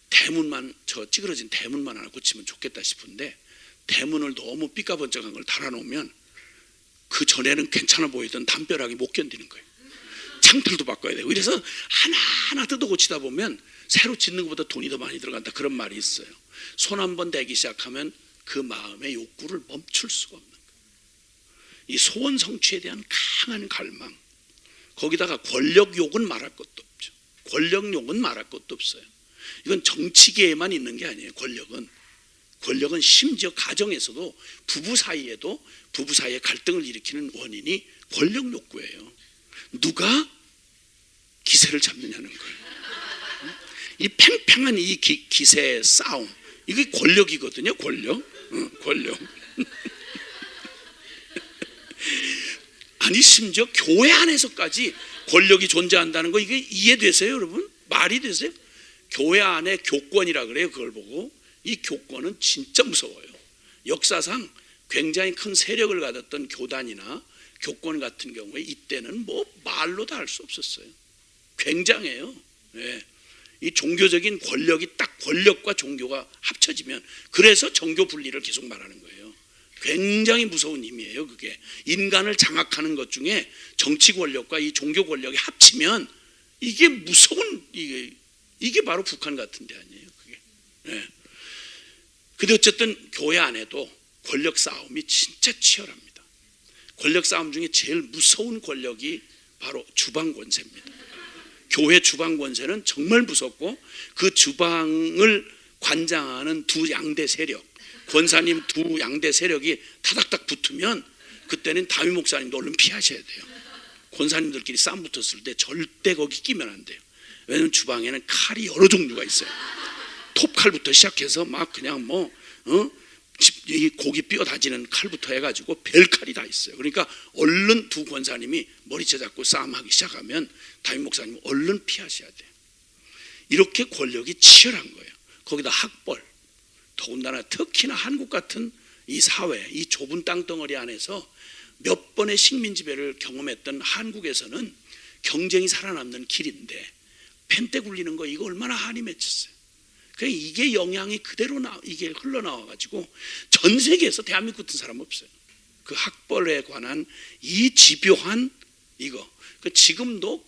대문만, 저 찌그러진 대문만 하나 고치면 좋겠다 싶은데 대문을 너무 삐까번쩍한 걸 달아놓으면 그 전에는 괜찮아 보이던 담벼락이 못 견디는 거예요. 창틀도 바꿔야 되고, 그래서 하나하나 뜯어 고치다 보면 새로 짓는 것보다 돈이 더 많이 들어간다, 그런 말이 있어요. 손 한 번 대기 시작하면 그 마음의 욕구를 멈출 수가 없는 거예요. 이 소원 성취에 대한 강한 갈망, 거기다가 권력욕은 말할 것도 없죠. 권력욕은 말할 것도 없어요. 이건 정치계에만 있는 게 아니에요. 권력은 심지어 가정에서도 부부 사이에 갈등을 일으키는 원인이 권력 욕구예요. 누가 기세를 잡느냐는 거예요. 이 팽팽한 이 기세의 싸움, 이게 권력이거든요. 권력. 아니 심지어 교회 안에서까지 권력이 존재한다는 거, 이게 이해되세요, 여러분? 말이 되세요? 교회 안에 교권이라 그래요. 그걸 보고 이 교권은 진짜 무서워요. 역사상 굉장히 큰 세력을 가졌던 교단이나 교권 같은 경우에 이때는 뭐 말로도 할 수 없었어요. 굉장해요. 네. 이 종교적인 권력이 딱 권력과 종교가 합쳐지면, 그래서 정교 분리를 계속 말하는 거예요. 굉장히 무서운 힘이에요. 그게 인간을 장악하는 것 중에 정치 권력과 이 종교 권력이 합치면 이게 무서운, 이게 바로 북한 같은 데 아니에요. 그게. 네. 근데 어쨌든 교회 안에도 권력 싸움이 진짜 치열합니다. 권력 싸움 중에 제일 무서운 권력이 바로 주방 권세입니다. 교회 주방 권세는 정말 무섭고, 그 주방을 관장하는 두 양대 세력, 권사님 두 양대 세력이 타닥닥 붙으면 그때는 다윗 목사님도 얼른 피하셔야 돼요. 권사님들끼리 싸움 붙었을 때 절대 거기 끼면 안 돼요. 왜냐하면 주방에는 칼이 여러 종류가 있어요. 톱칼부터 시작해서 막 그냥 이 고기 뼈 다지는 칼부터 해가지고 별칼이 다 있어요. 그러니까 얼른 두 권사님이 머리채 잡고 싸움하기 시작하면 다윗 목사님 얼른 피하셔야 돼요. 이렇게 권력이 치열한 거예요. 거기다 학벌, 더군다나 특히나 한국 같은 이 사회, 이 좁은 땅덩어리 안에서 몇 번의 식민 지배를 경험했던 한국에서는 경쟁이 살아남는 길인데 펜대 굴리는 거, 이거 얼마나 한이 맺혔어요. 그러니까 이게 영향이 그대로 이게 흘러나와가지고 전 세계에서 대한민국 같은 사람 없어요. 그 학벌에 관한 이 집요한 이거. 지금도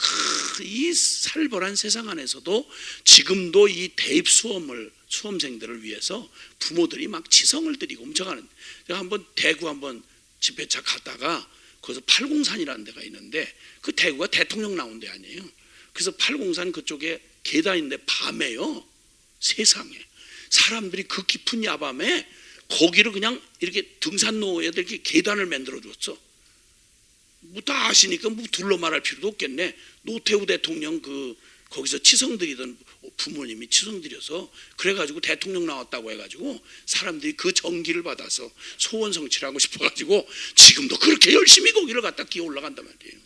이 살벌한 세상 안에서도 지금도 이 대입 수험생들을 위해서 부모들이 막 지성을 들이고 훔쳐가는. 제가 한번 대구 한번 집회차 갔다가 거기서 팔공산이라는 데가 있는데, 그 대구가 대통령 나온 데 아니에요. 그래서 팔공산 그쪽에 계단인데 밤에요, 세상에 사람들이 그 깊은 야밤에 거기를 그냥 이렇게 등산로에다 이렇게 계단을 만들어 줬어. 뭐 다 아시니까 뭐 둘러 말할 필요도 없겠네. 노태우 대통령 거기서 치성드리던 부모님이 치성드려서 그래가지고 대통령 나왔다고 해가지고 사람들이 그 정기를 받아서 소원 성취를 하고 싶어가지고 지금도 그렇게 열심히 거기를 갖다 기어 올라간단 말이에요.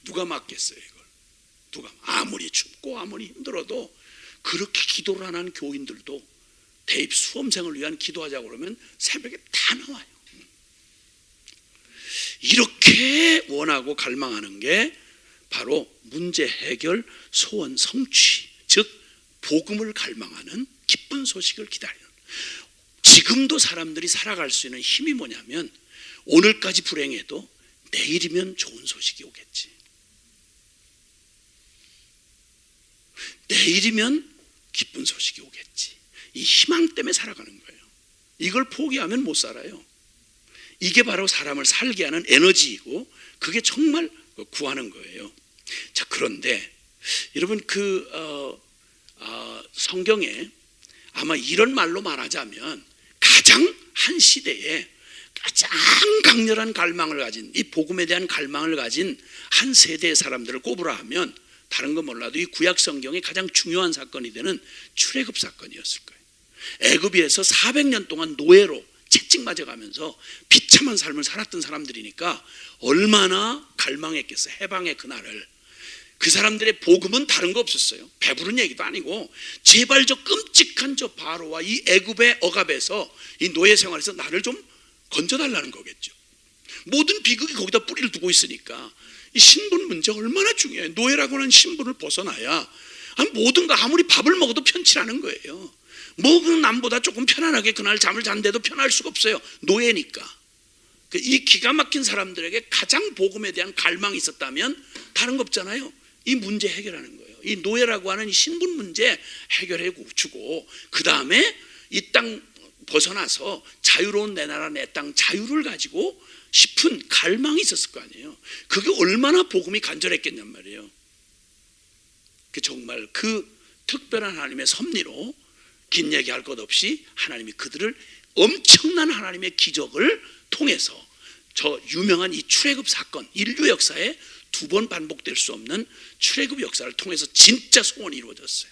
누가 막겠어요 이걸? 누가? 아무리 춥고 아무리 힘들어도 그렇게 기도를 안 하는 교인들도 대입 수험생을 위한 기도하자고 그러면 새벽에 다 나와요. 이렇게 원하고 갈망하는 게 바로 문제 해결, 소원 성취, 즉 복음을 갈망하는, 기쁜 소식을 기다리는. 지금도 사람들이 살아갈 수 있는 힘이 뭐냐면, 오늘까지 불행해도 내일이면 좋은 소식이 오겠지, 내일이면 기쁜 소식이 오겠지, 이 희망 때문에 살아가는 거예요. 이걸 포기하면 못 살아요. 이게 바로 사람을 살게 하는 에너지이고, 그게 정말 구하는 거예요. 자, 그런데 여러분 성경에 아마 이런 말로 말하자면 가장 한 시대에 가장 강렬한 갈망을 가진, 이 복음에 대한 갈망을 가진 한 세대의 사람들을 꼽으라 하면 다른 건 몰라도 이 구약 성경의 가장 중요한 사건이 되는 출애굽 사건이었을 거예요. 애굽에서 400년 동안 노예로 채찍 맞아가면서 비참한 삶을 살았던 사람들이니까 얼마나 갈망했겠어요. 해방의 그날을. 그 사람들의 복음은 다른 거 없었어요. 배부른 얘기도 아니고 제발 저 끔찍한 저 바로와 이 애굽의 억압에서 이 노예 생활에서 나를 좀 건져달라는 거겠죠. 모든 비극이 거기다 뿌리를 두고 있으니까 이 신분 문제 얼마나 중요해요. 노예라고 하는 신분을 벗어나야 모든 거 아무리 밥을 먹어도 편치라는 거예요. 먹은 남보다 조금 편안하게 그날 잠을 잔데도 편할 수가 없어요. 노예니까. 이 기가 막힌 사람들에게 가장 복음에 대한 갈망이 있었다면 다른 거 없잖아요. 이 문제 해결하는 거예요. 이 노예라고 하는 이 신분 문제 해결해 주고 그 다음에 이 땅 벗어나서 자유로운 내 나라 내 땅 자유를 가지고 싶은 갈망이 있었을 거 아니에요. 그게 얼마나 복음이 간절했겠냔 말이에요. 정말 그 특별한 하나님의 섭리로 긴 얘기할 것 없이 하나님이 그들을 엄청난 하나님의 기적을 통해서 저 유명한 이 출애굽 사건, 인류 역사에 2번 반복될 수 없는 출애굽 역사를 통해서 진짜 소원이 이루어졌어요.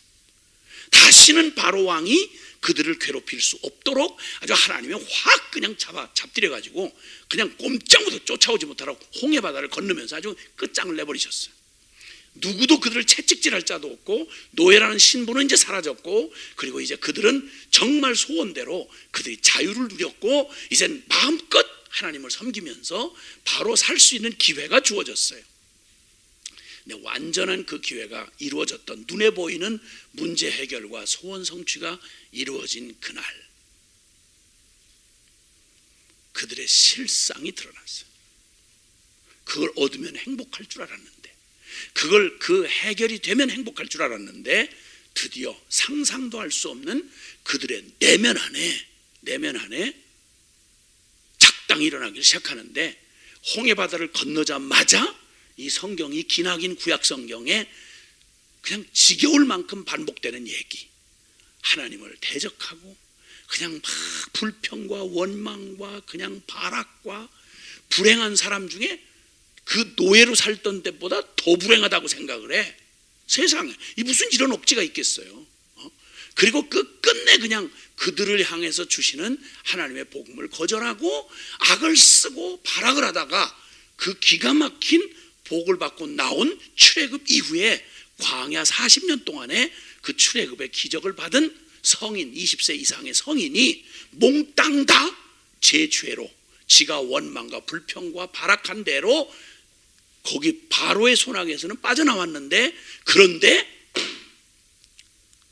다시는 바로 왕이 그들을 괴롭힐 수 없도록 아주 하나님이 확 그냥 잡들여가지고 그냥 꼼짝도 쫓아오지 못하라고 홍해 바다를 건너면서 아주 끝장을 내버리셨어요. 누구도 그들을 채찍질할 자도 없고 노예라는 신분은 이제 사라졌고 그리고 이제 그들은 정말 소원대로 그들이 자유를 누렸고 이젠 마음껏 하나님을 섬기면서 바로 살 수 있는 기회가 주어졌어요. 근데 완전한 그 기회가 이루어졌던 눈에 보이는 문제 해결과 소원 성취가 이루어진 그날 그들의 실상이 드러났어요. 그걸 얻으면 행복할 줄 알았는데 그걸 그 해결이 되면 행복할 줄 알았는데 드디어 상상도 할 수 없는 그들의 내면 안에 작당이 일어나기 시작하는데 홍해 바다를 건너자마자 이 성경이 기나긴 구약 성경에 그냥 지겨울 만큼 반복되는 얘기, 하나님을 대적하고 그냥 막 불평과 원망과 그냥 발악과 불행한 사람 중에 그 노예로 살던 때보다 더 불행하다고 생각을 해. 세상에 이 무슨 이런 억지가 있겠어요. 그리고 끝내 그냥 그들을 향해서 주시는 하나님의 복음을 거절하고 악을 쓰고 발악을 하다가 그 기가 막힌 복을 받고 나온 출애굽 이후에 광야 40년 동안에 그 출애굽의 기적을 받은 성인 20세 이상의 성인이 몽땅 다 제 죄로 지가 원망과 불평과 발악한 대로 거기 바로의 손아귀에서는 빠져나왔는데 그런데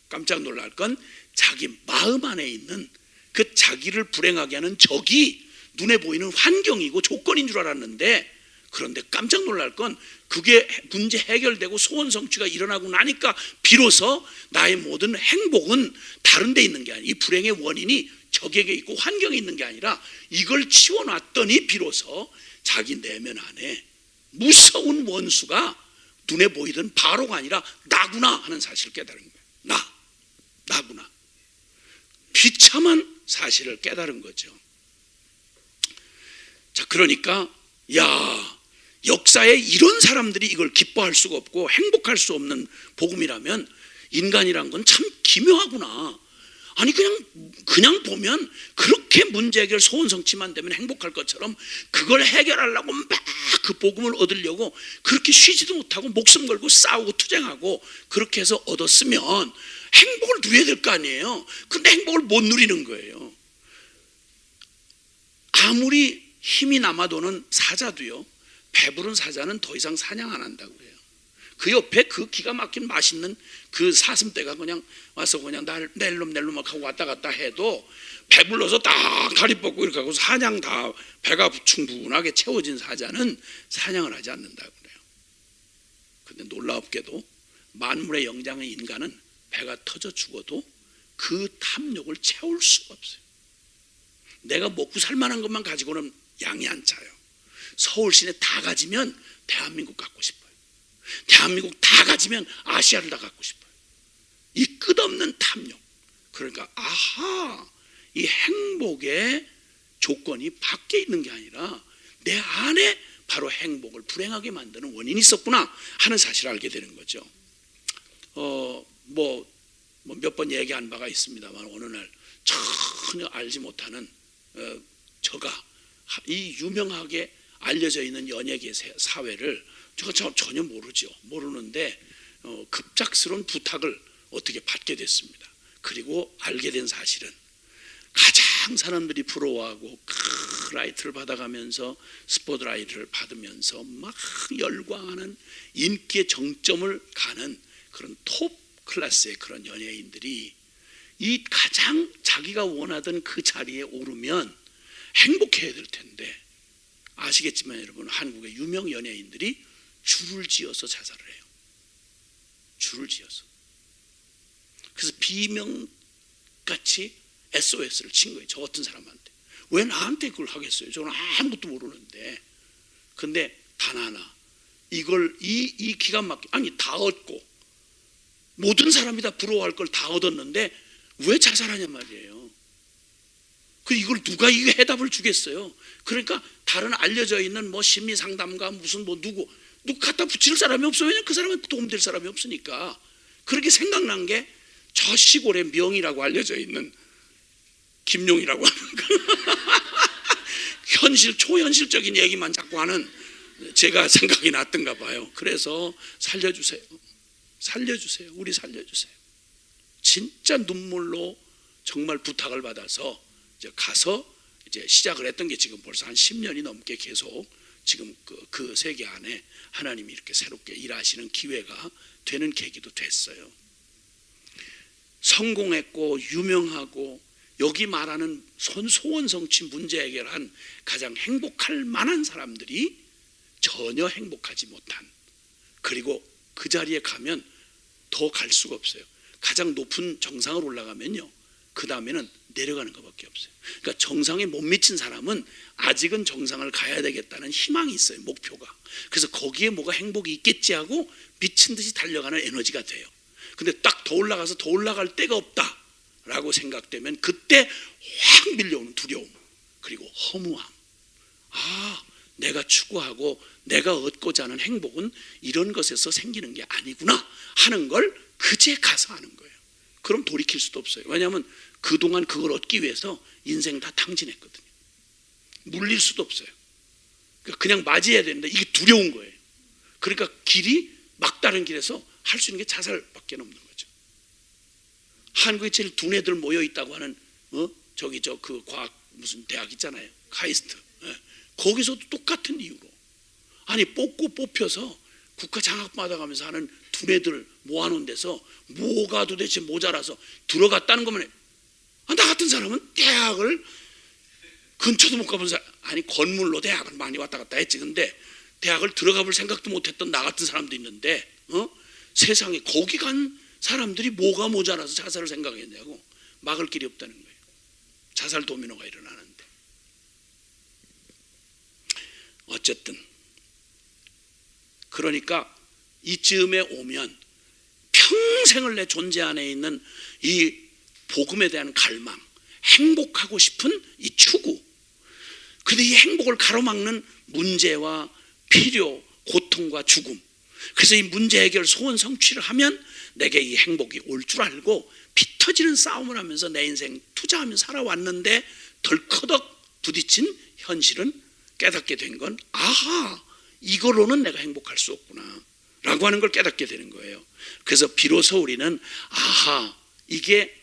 깜짝 놀랄 건 자기 마음 안에 있는 그 자기를 불행하게 하는 적이 눈에 보이는 환경이고 조건인 줄 알았는데 그런데 깜짝 놀랄 건 그게 문제 해결되고 소원 성취가 일어나고 나니까 비로소 나의 모든 행복은 다른 데 있는 게 아니라 이 불행의 원인이 적에게 있고 환경에 있는 게 아니라 이걸 치워놨더니 비로소 자기 내면 안에 무서운 원수가 눈에 보이던 바로가 아니라 나구나 하는 사실을 깨달은 거예요. 나구나. 비참한 사실을 깨달은 거죠. 자, 그러니까 역사에 이런 사람들이 이걸 기뻐할 수가 없고 행복할 수 없는 복음이라면 인간이란 건 참 기묘하구나. 아니 그냥 보면 그렇게 문제 해결 소원 성취만 되면 행복할 것처럼 그걸 해결하려고 막 그 복음을 얻으려고 그렇게 쉬지도 못하고 목숨 걸고 싸우고 투쟁하고 그렇게 해서 얻었으면 행복을 누려야 될 거 아니에요. 근데 행복을 못 누리는 거예요. 아무리 힘이 남아도는 사자도요, 배부른 사자는 더 이상 사냥 안 한다고 해요. 그 옆에 그 기가 막힌 맛있는 그 사슴떼가 그냥 와서 그냥 낼름낼름 하고 왔다 갔다 해도 배불러서 딱 다리 뻗고 이렇게 하고 사냥 다 배가 충분하게 채워진 사자는 사냥을 하지 않는다고 그래요. 근데 놀랍게도 만물의 영장의 인간은 배가 터져 죽어도 그 탐욕을 채울 수가 없어요. 내가 먹고 살만한 것만 가지고는 양이 안 차요. 서울 시내 다 가지면 대한민국 갖고 싶어요. 대한민국 다 가지면 아시아를 다 갖고 싶어요. 이 끝없는 탐욕. 그러니까 이 행복의 조건이 밖에 있는 게 아니라 내 안에 바로 행복을 불행하게 만드는 원인이 있었구나 하는 사실을 알게 되는 거죠. 몇 번 얘기한 바가 있습니다만 어느 날 전혀 알지 못하는 저가 이 유명하게 알려져 있는 연예계 사회를 제가 전혀 모르는데 급작스러운 부탁을 어떻게 받게 됐습니다. 그리고 알게 된 사실은 가장 사람들이 부러워하고 라이트를 받아가면서 스포트라이트를 받으면서 막 열광하는 인기의 정점을 가는 그런 톱 클래스의 그런 연예인들이 이 가장 자기가 원하던 그 자리에 오르면 행복해야 될 텐데, 아시겠지만 여러분, 한국의 유명 연예인들이 줄을 지어서 자살을 해요. 줄을 지어서. 그래서 비명같이 SOS를 친 거예요. 저 같은 사람한테. 왜 나한테 그걸 하겠어요? 저는 아무것도 모르는데. 근데 단 하나, 이걸 이 기간 막히게, 아니 다 얻고 모든 사람이 다 부러워할 걸 다 얻었는데 왜 자살하냐 말이에요. 이걸 누가 이 해답을 주겠어요? 그러니까 다른 알려져 있는 심리 상담가 무슨 누구 갖다 붙일 사람이 없어요. 왜냐면 그 사람은 도움될 사람이 없으니까. 그렇게 생각난 게 저 시골의 명이라고 알려져 있는 김용이라고 하는 거. 초현실적인 얘기만 자꾸 하는 제가 생각이 났던가 봐요. 그래서 살려주세요. 우리 살려주세요. 진짜 눈물로 정말 부탁을 받아서 이제 가서 이제 시작을 했던 게 지금 벌써 한 10년이 넘게 계속 지금 그 세계 안에 하나님이 이렇게 새롭게 일하시는 기회가 되는 계기도 됐어요. 성공했고 유명하고 여기 말하는 소원성취 문제 해결한 가장 행복할 만한 사람들이 전혀 행복하지 못한, 그리고 그 자리에 가면 더 갈 수가 없어요. 가장 높은 정상을 올라가면요, 그 다음에는 내려가는 것밖에 없어요. 그러니까 정상에 못 미친 사람은 아직은 정상을 가야 되겠다는 희망이 있어요. 목표가. 그래서 거기에 뭐가 행복이 있겠지 하고 미친 듯이 달려가는 에너지가 돼요. 근데 딱 더 올라가서 더 올라갈 데가 없다라고 생각되면 그때 확 밀려오는 두려움, 그리고 허무함. 내가 추구하고 내가 얻고자 하는 행복은 이런 것에서 생기는 게 아니구나 하는 걸 그제 가서 하는 거예요. 그럼 돌이킬 수도 없어요. 왜냐하면 그동안 그걸 얻기 위해서 인생 다 탕진했거든요. 물릴 수도 없어요. 그냥 맞이해야 되는데 이게 두려운 거예요. 그러니까 길이 막다른 길에서 할 수 있는 게 자살밖에 없는 거죠. 한국에 제일 두뇌들 모여 있다고 하는 그 과학 무슨 대학 있잖아요. 카이스트. 거기서도 똑같은 이유로, 아니 뽑혀서 국가 장학 받아가면서 하는 두뇌들 모아놓은 데서 뭐가 도대체 모자라서 들어갔다는 거면, 나 같은 사람은 대학을 근처도 못 가본 사람, 아니 건물로 대학을 많이 왔다 갔다 했지. 근데 대학을 들어가 볼 생각도 못했던 나 같은 사람도 있는데 세상에 거기 간 사람들이 뭐가 모자라서 자살을 생각했냐고. 막을 길이 없다는 거예요. 자살 도미노가 일어나는데. 어쨌든 그러니까 이쯤에 오면 평생을 내 존재 안에 있는 이 복음에 대한 갈망, 행복하고 싶은 이 추구, 근데 이 행복을 가로막는 문제와 필요, 고통과 죽음, 그래서 이 문제 해결 소원 성취를 하면 내게 이 행복이 올 줄 알고 피 터지는 싸움을 하면서 내 인생 투자하며 살아왔는데 덜커덕 부딪힌 현실은 깨닫게 된 건, 이거로는 내가 행복할 수 없구나 라고 하는 걸 깨닫게 되는 거예요. 그래서 비로소 우리는 이게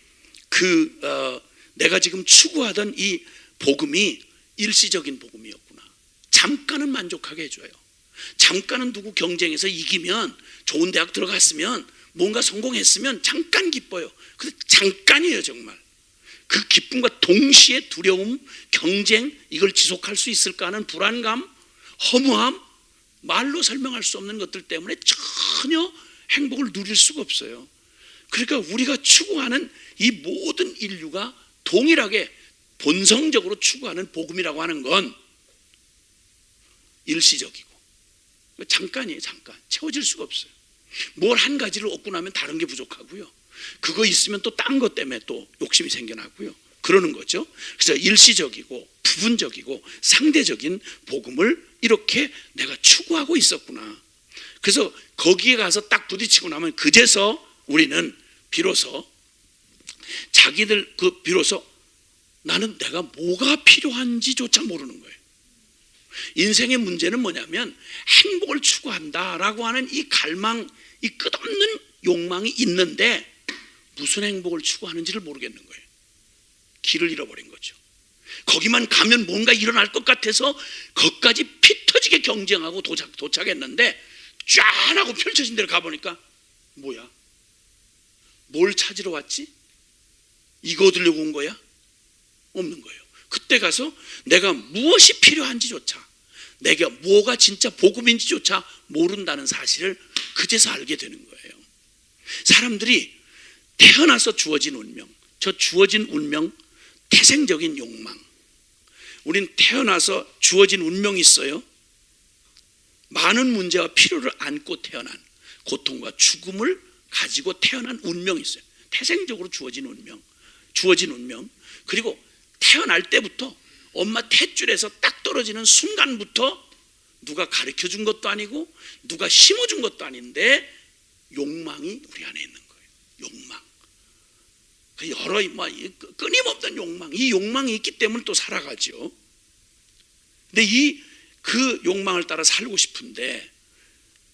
내가 지금 추구하던 이 복음이 일시적인 복음이었구나. 잠깐은 만족하게 해줘요. 잠깐은 누구 경쟁에서 이기면, 좋은 대학 들어갔으면, 뭔가 성공했으면 잠깐 기뻐요. 근데 잠깐이에요. 정말 그 기쁨과 동시에 두려움, 경쟁, 이걸 지속할 수 있을까 하는 불안감, 허무함, 말로 설명할 수 없는 것들 때문에 전혀 행복을 누릴 수가 없어요. 그러니까 우리가 추구하는 이 모든 인류가 동일하게 본성적으로 추구하는 복음이라고 하는 건 일시적이고 잠깐이에요. 잠깐. 채워질 수가 없어요. 뭘 한 가지를 얻고 나면 다른 게 부족하고요. 그거 있으면 또 딴 것 때문에 또 욕심이 생겨나고요. 그러는 거죠. 그래서 일시적이고 부분적이고 상대적인 복음을 이렇게 내가 추구하고 있었구나. 그래서 거기에 가서 딱 부딪히고 나면 그제서 우리는 비로소 자기들 비로소 나는 내가 뭐가 필요한지조차 모르는 거예요. 인생의 문제는 뭐냐면 행복을 추구한다라고 하는 이 갈망, 이 끝없는 욕망이 있는데 무슨 행복을 추구하는지를 모르겠는 거예요. 길을 잃어버린 거죠. 거기만 가면 뭔가 일어날 것 같아서 거기까지 피 터지게 경쟁하고 도착했는데 쫙 하고 펼쳐진 데로 가보니까 뭐야? 뭘 찾으러 왔지? 이거 얻으려고 온 거야? 없는 거예요. 그때 가서 내가 무엇이 필요한지조차, 내가 뭐가 진짜 복음인지조차 모른다는 사실을 그제서 알게 되는 거예요. 사람들이 태어나서 주어진 운명, 저 주어진 운명, 태생적인 욕망. 우린 태어나서 주어진 운명이 있어요. 많은 문제와 필요를 안고 태어난, 고통과 죽음을 가지고 태어난 운명이 있어요. 태생적으로 주어진 운명. 그리고 태어날 때부터 엄마 탯줄에서 딱 떨어지는 순간부터 누가 가르쳐 준 것도 아니고 누가 심어준 것도 아닌데 욕망이 우리 안에 있는 거예요. 욕망. 여러 끊임없는 욕망. 이 욕망이 있기 때문에 또 살아가죠. 근데 그 욕망을 따라 살고 싶은데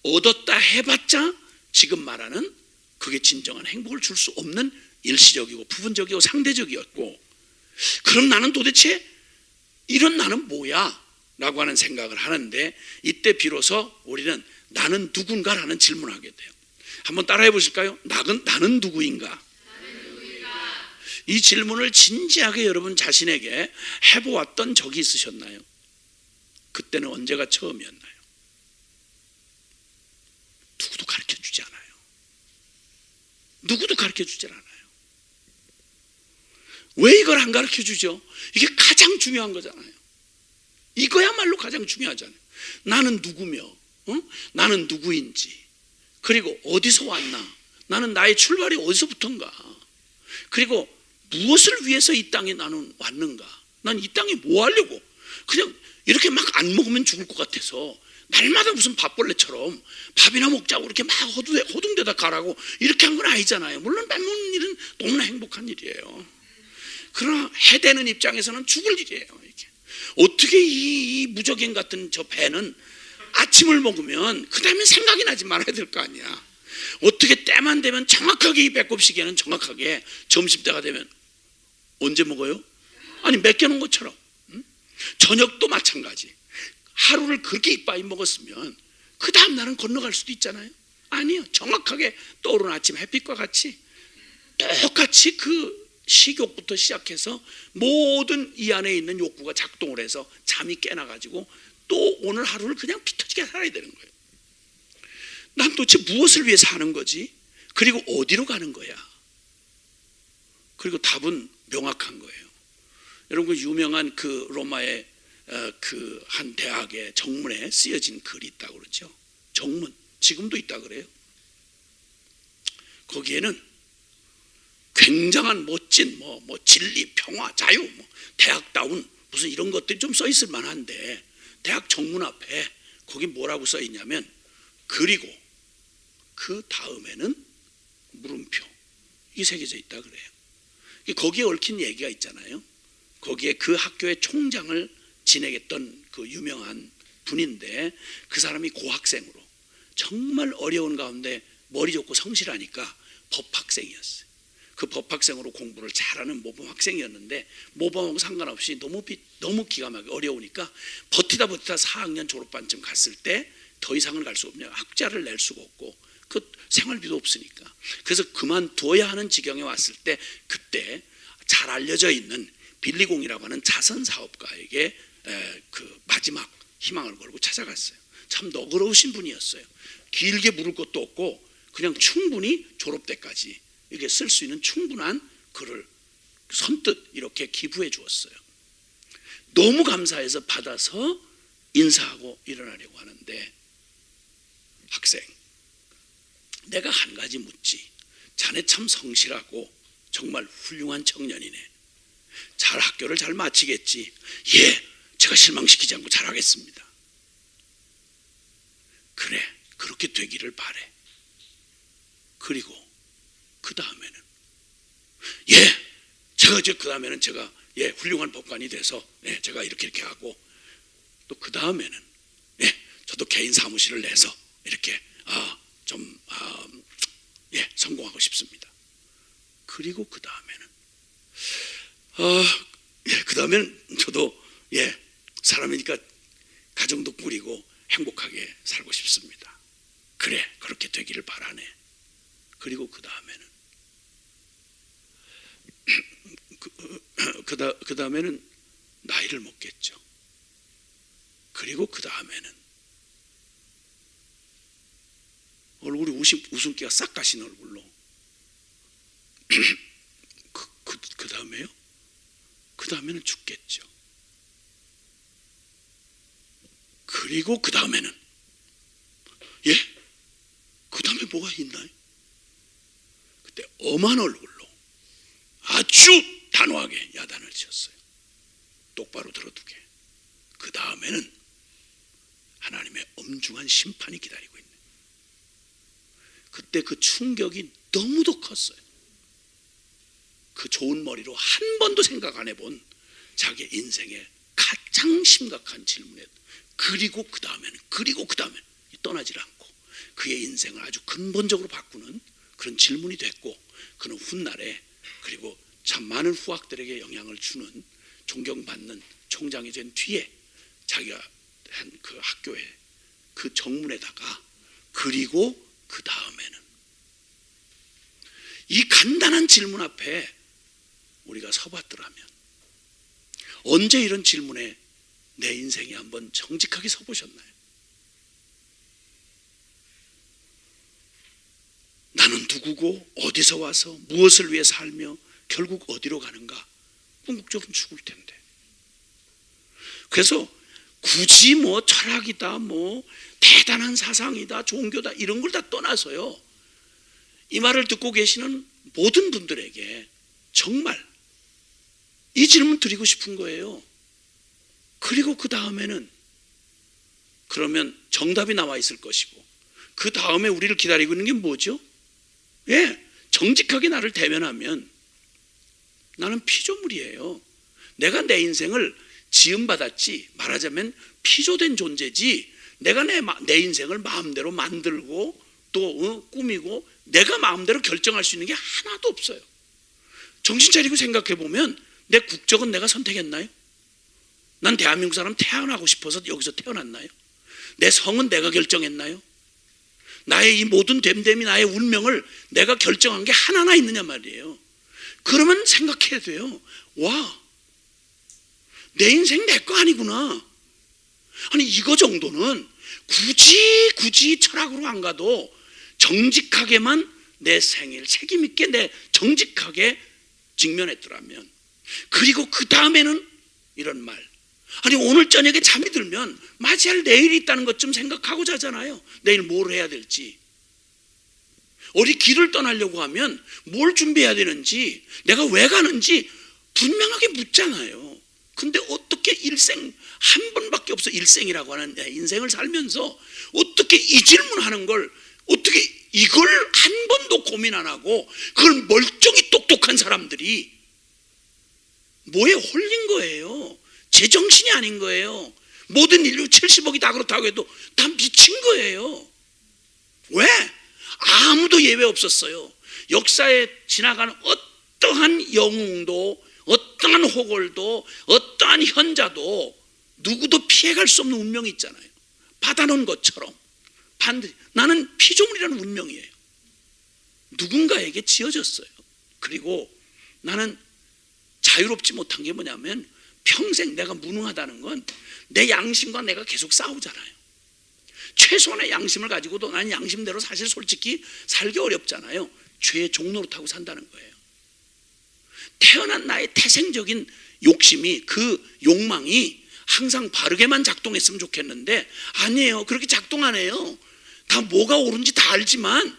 얻었다 해봤자 지금 말하는 그게 진정한 행복을 줄 수 없는 일시적이고 부분적이고 상대적이었고, 그럼 나는 도대체 이런 나는 뭐야? 라고 하는 생각을 하는데 이때 비로소 우리는 나는 누군가라는 질문을 하게 돼요. 한번 따라해 보실까요? 나는 누구인가? 이 질문을 진지하게 여러분 자신에게 해보았던 적이 있으셨나요? 그때는 언제가 처음이었나요? 누구도 가르쳐 주지 않아요. 누구도 가르쳐 주지 않아요. 왜 이걸 안 가르쳐 주죠? 이게 가장 중요한 거잖아요. 이거야말로 가장 중요하잖아요. 나는 누구며, 나는 누구인지, 그리고 어디서 왔나, 나는 나의 출발이 어디서부터인가, 그리고 무엇을 위해서 이 땅에 나는 왔는가, 난 이 땅에 뭐 하려고, 그냥 이렇게 막 안 먹으면 죽을 것 같아서 날마다 무슨 밥벌레처럼 밥이나 먹자고 이렇게 막 호둥대다 가라고 이렇게 한 건 아니잖아요. 물론 밥 먹는 일은 너무나 행복한 일이에요. 그러나 해대는 입장에서는 죽을 일이에요. 이게. 어떻게 이 무적행 같은 저 배는 아침을 먹으면 그 다음에 생각이 나지 말아야 될 거 아니야. 어떻게 때만 되면 정확하게 이 배꼽 시계는 정확하게 점심때가 되면 언제 먹어요? 아니 맡겨놓은 것처럼. 저녁도 마찬가지. 하루를 그렇게 이빠이 먹었으면 그 다음 날은 건너갈 수도 있잖아요. 아니요. 정확하게 떠오르는 아침 햇빛과 같이 똑같이 그 식욕부터 시작해서 모든 이 안에 있는 욕구가 작동을 해서 잠이 깨나가지고 또 오늘 하루를 그냥 피터지게 살아야 되는 거예요. 난 도대체 무엇을 위해 사는 거지? 그리고 어디로 가는 거야? 그리고 답은 명확한 거예요. 여러분 그 유명한 그 로마의 그 한 대학의 정문에 쓰여진 글이 있다고 그러죠. 정문 지금도 있다 그래요. 거기에는 굉장한 멋진 뭐 진리, 평화, 자유, 대학다운 무슨 이런 것들이 좀 써 있을 만한데 대학 정문 앞에 거기 뭐라고 써 있냐면 그리고 그 다음에는 물음표 이게 새겨져 있다 그래요. 거기에 얽힌 얘기가 있잖아요. 거기에 그 학교의 총장을 지내겠던 그 유명한 분인데 그 사람이 고학생으로 정말 어려운 가운데 머리 좋고 성실하니까 법학생이었어요. 그 법학생으로 공부를 잘하는 모범 학생이었는데 모범하고 상관없이 너무 기가 막히게 어려우니까 버티다 4학년 졸업반쯤 갔을 때 더 이상은 갈 수 없냐, 학자를 낼 수가 없고 그 생활비도 없으니까 그래서 그만둬야 하는 지경에 왔을 때 그때 잘 알려져 있는 빌리공이라고 하는 자선 사업가에게 그 마지막 희망을 걸고 찾아갔어요. 참 너그러우신 분이었어요. 길게 물을 것도 없고 그냥 충분히 졸업 때까지 이렇게 쓸 수 있는 충분한 글을 선뜻 이렇게 기부해 주었어요. 너무 감사해서 받아서 인사하고 일어나려고 하는데 학생, 내가 한 가지 묻지. 자네 참 성실하고 정말 훌륭한 청년이네. 잘 학교를 잘 마치겠지. 예, 제가 실망시키지 않고 잘하겠습니다. 그래, 그렇게 되기를 바래. 그리고 그 다음에는 그 다음에는 제가 훌륭한 법관이 돼서 제가 이렇게 하고, 또 그 다음에는 저도 개인 사무실을 내서 이렇게 성공하고 싶습니다. 그리고 그 다음에는 저도 사람이니까 가정도 꾸리고 행복하게 살고 싶습니다. 그래, 그렇게 되기를 바라네. 그리고 그 다음에는 그 다음에는 나이를 먹겠죠. 그리고 그 다음에는 얼굴이 웃음기가 싹 가신 얼굴로 그 다음에요? 그 다음에는 죽겠죠. 그리고 그 다음에는 그 다음에 뭐가 있나요? 그때 엄한 얼굴로 아주 단호하게 야단을 쳤어요. 똑바로 들어두게. 그 다음에는 하나님의 엄중한 심판이 기다리고 있네. 그때 그 충격이 너무도 컸어요. 그 좋은 머리로 한 번도 생각 안 해본 자기 인생의 가장 심각한 질문에 그리고 그 다음에는 떠나질 않고 그의 인생을 아주 근본적으로 바꾸는 그런 질문이 됐고, 그는 훗날에 그리고 참 많은 후학들에게 영향을 주는 존경받는 총장이 된 뒤에 자기가 한 그 학교의 그 정문에다가 그리고 그 다음에는, 이 간단한 질문 앞에 우리가 서봤더라면 언제 이런 질문에 내 인생이 한번 정직하게 서보셨나요? 나는 누구고 어디서 와서 무엇을 위해 살며 결국 어디로 가는가? 궁극적으로 죽을 텐데. 그래서 굳이 철학이다, 대단한 사상이다, 종교다 이런 걸 다 떠나서요, 이 말을 듣고 계시는 모든 분들에게 정말 이 질문 드리고 싶은 거예요. 그리고 그 다음에는, 그러면 정답이 나와 있을 것이고, 그 다음에 우리를 기다리고 있는 게 뭐죠? 정직하게 나를 대면하면 나는 피조물이에요. 내가 내 인생을 지음받았지, 말하자면 피조된 존재지, 내가 내 인생을 마음대로 만들고 또 꾸미고 내가 마음대로 결정할 수 있는 게 하나도 없어요. 정신 차리고 생각해 보면 내 국적은 내가 선택했나요? 난 대한민국 사람 태어나고 싶어서 여기서 태어났나요? 내 성은 내가 결정했나요? 나의 이 모든 됨됨이, 나의 운명을 내가 결정한 게 하나나 있느냐 말이에요. 그러면 생각해야 돼요. 와, 내 인생 내 거 아니구나. 아니 이거 정도는 굳이 철학으로 안 가도 정직하게만 내 생일 책임 있게 내 정직하게 직면했더라면, 그리고 그 다음에는 이런 말, 아니 오늘 저녁에 잠이 들면 맞이할 내일이 있다는 것 좀 생각하고 자잖아요. 내일 뭘 해야 될지, 어디 길을 떠나려고 하면 뭘 준비해야 되는지, 내가 왜 가는지 분명하게 묻잖아요. 근데 어떻게 일생 한 번밖에 없어, 일생이라고 하는 내 인생을 살면서 어떻게 이 질문하는 걸, 어떻게 이걸 한 번도 고민 안 하고 그걸 멀쩡히 똑똑한 사람들이 뭐에 홀린 거예요. 제정신이 아닌 거예요. 모든 인류 70억이 다 그렇다고 해도 다 미친 거예요. 왜? 아무도 예외 없었어요. 역사에 지나가는 어떠한 영웅도, 어떠한 호걸도, 어떠한 현자도 누구도 피해갈 수 없는 운명이 있잖아요. 받아놓은 것처럼 반드시 나는 피조물이라는 운명이에요. 누군가에게 지어졌어요. 그리고 나는 자유롭지 못한 게 뭐냐면, 평생 내가 무능하다는 건 내 양심과 내가 계속 싸우잖아요. 최소한의 양심을 가지고도 난 양심대로 사실 솔직히 살기 어렵잖아요. 죄의 종로를 타고 산다는 거예요. 태어난 나의 태생적인 욕심이, 그 욕망이 항상 바르게만 작동했으면 좋겠는데 아니에요. 그렇게 작동 안 해요. 다 뭐가 옳은지 다 알지만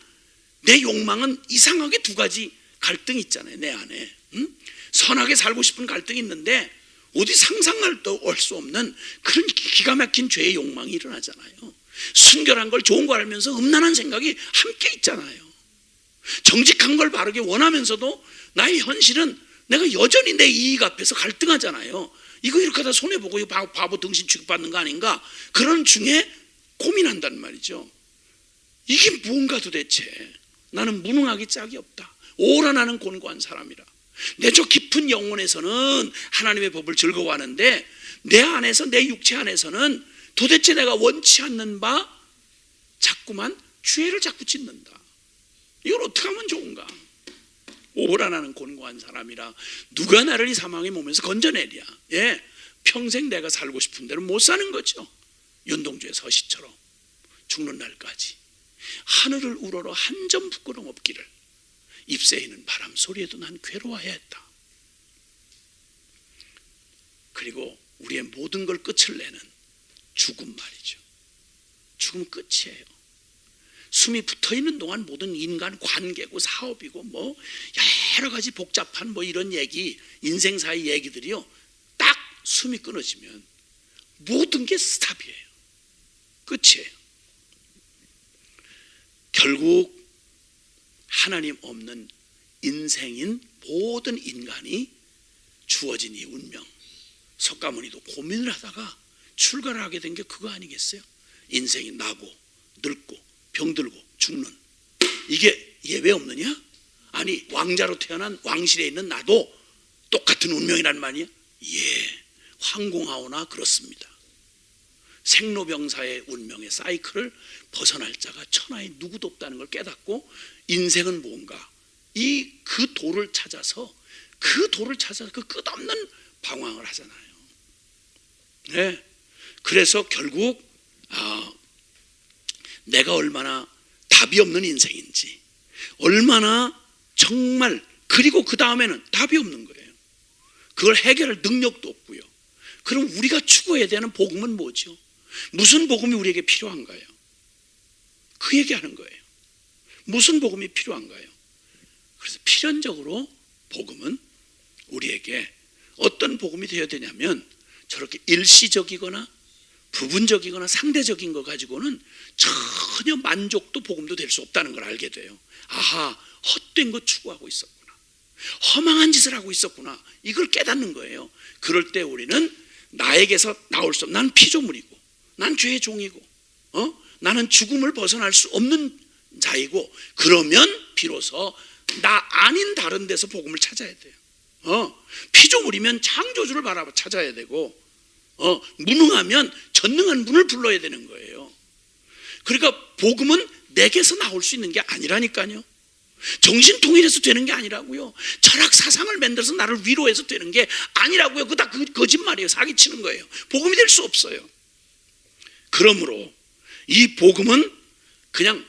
내 욕망은 이상하게 두 가지 갈등이 있잖아요, 내 안에. 선하게 살고 싶은 갈등이 있는데 어디 상상할 수 없는 그런 기가 막힌 죄의 욕망이 일어나잖아요. 순결한 걸 좋은 걸 알면서 음란한 생각이 함께 있잖아요. 정직한 걸 바르게 원하면서도 나의 현실은 내가 여전히 내 이익 앞에서 갈등하잖아요. 이거 이렇게 하다 손해보고 바보 등신 취급받는 거 아닌가? 그런 중에 고민한단 말이죠. 이게 무언가 도대체. 나는 무능하기 짝이 없다. 오라 나는 곤고한 사람이라. 내 저 깊은 영혼에서는 하나님의 법을 즐거워하는데 내 안에서, 내 육체 안에서는 도대체 내가 원치 않는 바 자꾸만 죄를 자꾸 짓는다. 이걸 어떻게 하면 좋은가? 오라 나는 곤고한 사람이라. 누가 나를 이 사망의 몸에서 건져내랴. 예, 평생 내가 살고 싶은 대로 못 사는 거죠. 윤동주의 서시처럼 죽는 날까지 하늘을 우러러 한 점 부끄럼 없기를 잎새이는 바람 소리에도 난 괴로워해야 했다. 그리고 우리의 모든 걸 끝을 내는 죽음 말이죠. 죽음 끝이에요. 숨이 붙어있는 동안 모든 인간 관계고 사업이고 뭐 여러 가지 복잡한 뭐 이런 얘기, 인생사의 얘기들이요, 딱 숨이 끊어지면 모든 게 스탑이에요. 끝이에요. 결국 하나님 없는 인생인 모든 인간이 주어진 이 운명, 석가모니도 고민을 하다가 출가를 하게 된 게 그거 아니겠어요? 인생이 나고 늙고 병들고 죽는, 이게 예외 없느냐? 아니 왕자로 태어난 왕실에 있는 나도 똑같은 운명이란 말이야? 예, 황공하오나 그렇습니다. 생로병사의 운명의 사이클을 벗어날 자가 천하에 누구도 없다는 걸 깨닫고 인생은 뭔가, 그 도를 찾아서 그 끝없는 방황을 하잖아요. 네. 그래서 결국 내가 얼마나 답이 없는 인생인지, 얼마나 정말, 그리고 그 다음에는 답이 없는 거예요. 그걸 해결할 능력도 없고요. 그럼 우리가 추구해야 되는 복음은 뭐죠? 무슨 복음이 우리에게 필요한가요? 그 얘기하는 거예요. 무슨 복음이 필요한가요? 그래서 필연적으로 복음은 우리에게 어떤 복음이 되어야 되냐면, 저렇게 일시적이거나 부분적이거나 상대적인 거 가지고는 전혀 만족도 복음도 될 수 없다는 걸 알게 돼요. 아하, 헛된 거 추구하고 있었구나, 허망한 짓을 하고 있었구나, 이걸 깨닫는 거예요. 그럴 때 우리는 나에게서 나올 수 없는, 난 피조물이고 난 죄의 종이고 나는 죽음을 벗어날 수 없는 자이고, 그러면 비로소 나 아닌 다른 데서 복음을 찾아야 돼요. 피조물이면 창조주를 바라봐 찾아야 되고, 무능하면 전능한 분을 불러야 되는 거예요. 그러니까 복음은 내게서 나올 수 있는 게 아니라니까요. 정신통일해서 되는 게 아니라고요. 철학 사상을 만들어서 나를 위로해서 되는 게 아니라고요. 그거 다 거짓말이에요. 사기치는 거예요. 복음이 될 수 없어요. 그러므로 이 복음은 그냥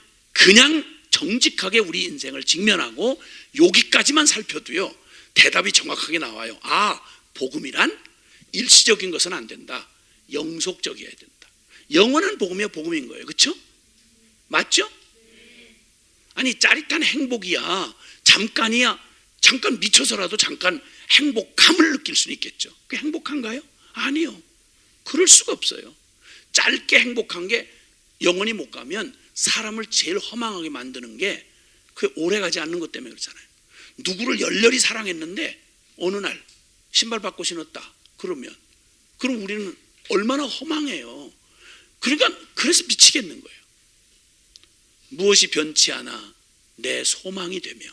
정직하게 우리 인생을 직면하고 여기까지만 살펴도요, 대답이 정확하게 나와요. 아, 복음이란 일시적인 것은 안 된다. 영속적이어야 된다. 영원한 복음이야 복음인 거예요. 그렇죠? 맞죠? 아니 짜릿한 행복이야 잠깐이야, 잠깐 미쳐서라도 잠깐 행복감을 느낄 수는 있겠죠. 그게 행복한가요? 아니요. 그럴 수가 없어요. 짧게 행복한 게 영원히 못 가면 사람을 제일 허망하게 만드는 게 그게 오래가지 않는 것 때문에 그렇잖아요. 누구를 열렬히 사랑했는데 어느 날 신발 바꿔 신었다 그럼 우리는 얼마나 허망해요. 그러니까 그래서 미치겠는 거예요. 무엇이 변치 않아 내 소망이 되며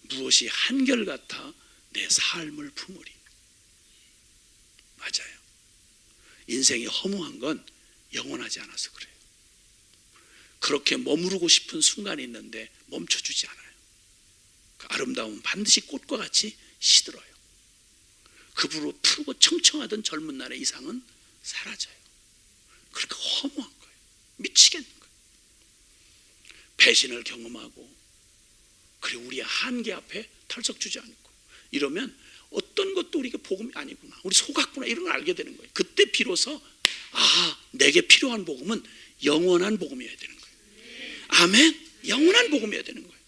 무엇이 한결같아 내 삶을 품으리. 맞아요. 인생이 허무한 건 영원하지 않아서 그래요. 그렇게 머무르고 싶은 순간이 있는데 멈춰주지 않아요. 그 아름다움은 반드시 꽃과 같이 시들어요. 그부로 푸르고 청청하던 젊은 날의 이상은 사라져요. 그러니까 허무한 거예요. 미치겠는 거예요. 배신을 경험하고 그리고 우리의 한계 앞에 털썩 주지 않고 이러면 어떤 것도 우리가 복음이 아니구나, 우리 속았구나, 이런 걸 알게 되는 거예요. 그때 비로소 내게 필요한 복음은 영원한 복음이어야 되는 거예요. 아멘. 영원한 복음이어야 되는 거예요.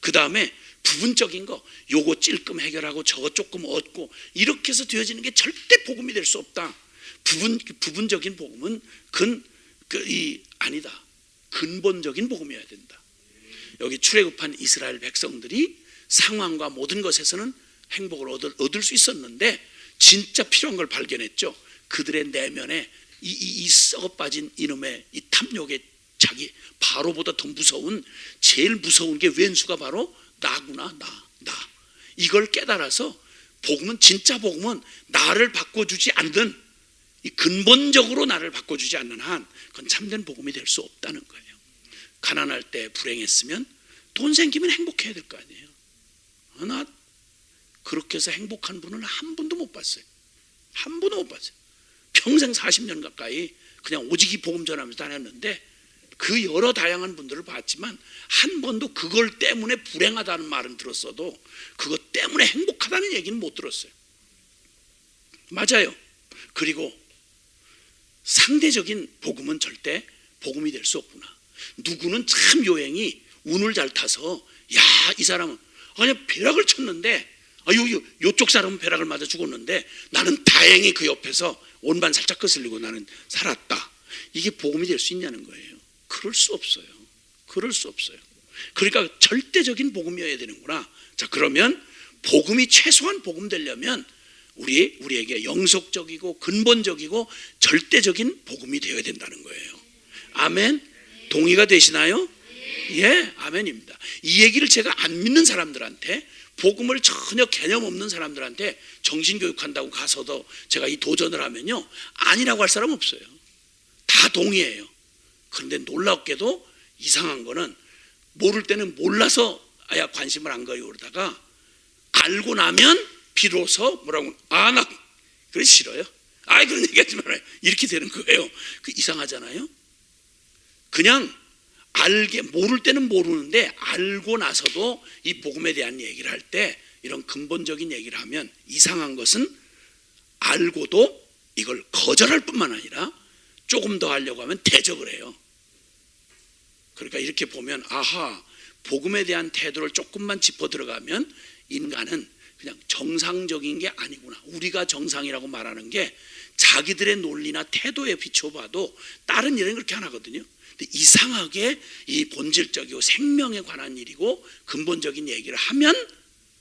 그 다음에 부분적인 거, 요거 찔끔 해결하고 저거 조금 얻고 이렇게 해서 되어지는 게 절대 복음이 될 수 없다. 부분적인 복음은 아니다. 근본적인 복음이어야 된다. 여기 출애굽한 이스라엘 백성들이 상황과 모든 것에서는 행복을 얻을 수 있었는데 진짜 필요한 걸 발견했죠. 그들의 내면에 이 썩어 빠진 이놈의 이 탐욕의 자기 바로보다 더 무서운, 제일 무서운 게 왼수가 바로 나구나. 나 이걸 깨달아서 복음은, 진짜 복음은 나를 바꿔주지 않는, 이 근본적으로 나를 바꿔주지 않는 한 그건 참된 복음이 될 수 없다는 거예요. 가난할 때 불행했으면 돈 생기면 행복해야 될 거 아니에요. 나 그렇게 해서 행복한 분은 한 분도 못 봤어요. 한 분도 못 봤어요. 평생 40년 가까이 그냥 오직이 복음 전하면서 다녔는데 그 여러 다양한 분들을 봤지만 한 번도 그걸 때문에 불행하다는 말은 들었어도 그것 때문에 행복하다는 얘기는 못 들었어요. 맞아요. 그리고 상대적인 복음은 절대 복음이 될 수 없구나. 누구는 참 요행이 운을 잘 타서, 야, 이 사람은 그냥 벼락을 쳤는데, 요쪽 사람은 벼락을 맞아 죽었는데 나는 다행히 그 옆에서 온반 살짝 거슬리고 나는 살았다. 이게 복음이 될 수 있냐는 거예요. 그럴 수 없어요. 그럴 수 없어요. 그러니까 절대적인 복음이어야 되는구나. 자, 그러면 복음이 최소한 복음 되려면 우리에게 영속적이고 근본적이고 절대적인 복음이 되어야 된다는 거예요. 아멘? 동의가 되시나요? 예, 아멘입니다. 이 얘기를 제가 안 믿는 사람들한테, 복음을 전혀 개념 없는 사람들한테 정신교육한다고 가서도 제가 이 도전을 하면요, 아니라고 할 사람 없어요. 다 동의해요. 그런데 놀랍게도 이상한 거는 모를 때는 몰라서 아야 관심을 안 가요. 그러다가 알고 나면 비로소 뭐라고, 나 그래 싫어요. 그런 얘기하지 말아요. 이렇게 되는 거예요. 그 이상하잖아요. 그냥 모를 때는 모르는데 알고 나서도 이 복음에 대한 얘기를 할 때 이런 근본적인 얘기를 하면 이상한 것은 알고도 이걸 거절할 뿐만 아니라 조금 더 하려고 하면 대적을 해요. 그러니까 이렇게 보면 복음에 대한 태도를 조금만 짚어 들어가면 인간은 그냥 정상적인 게 아니구나. 우리가 정상이라고 말하는 게 자기들의 논리나 태도에 비춰봐도 다른 일은 그렇게 안 하거든요. 근데 이상하게 이 본질적이고 생명에 관한 일이고 근본적인 얘기를 하면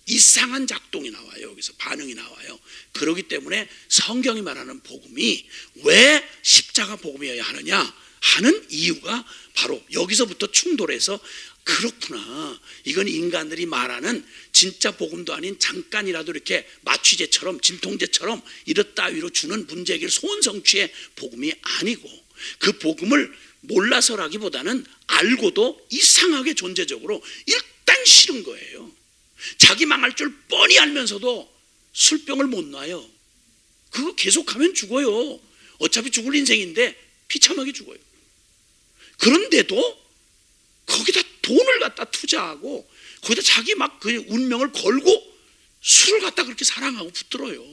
이상한 작동이 나와요. 여기서 반응이 나와요. 그렇기 때문에 성경이 말하는 복음이 왜 십자가 복음이어야 하느냐 하는 이유가 바로 여기서부터 충돌해서, 그렇구나, 이건 인간들이 말하는 진짜 복음도 아닌 잠깐이라도 이렇게 마취제처럼 진통제처럼 이렇다위로 주는 문제길 소원성취의 복음이 아니고, 그 복음을 몰라서라기보다는 알고도 이상하게 존재적으로 일단 싫은 거예요. 자기 망할 줄 뻔히 알면서도 술병을 못 놔요. 그거 계속하면 죽어요. 어차피 죽을 인생인데 비참하게 죽어요. 그런데도 거기다 돈을 갖다 투자하고 거기다 자기 막 그 운명을 걸고 술을 갖다 그렇게 사랑하고 붙들어요.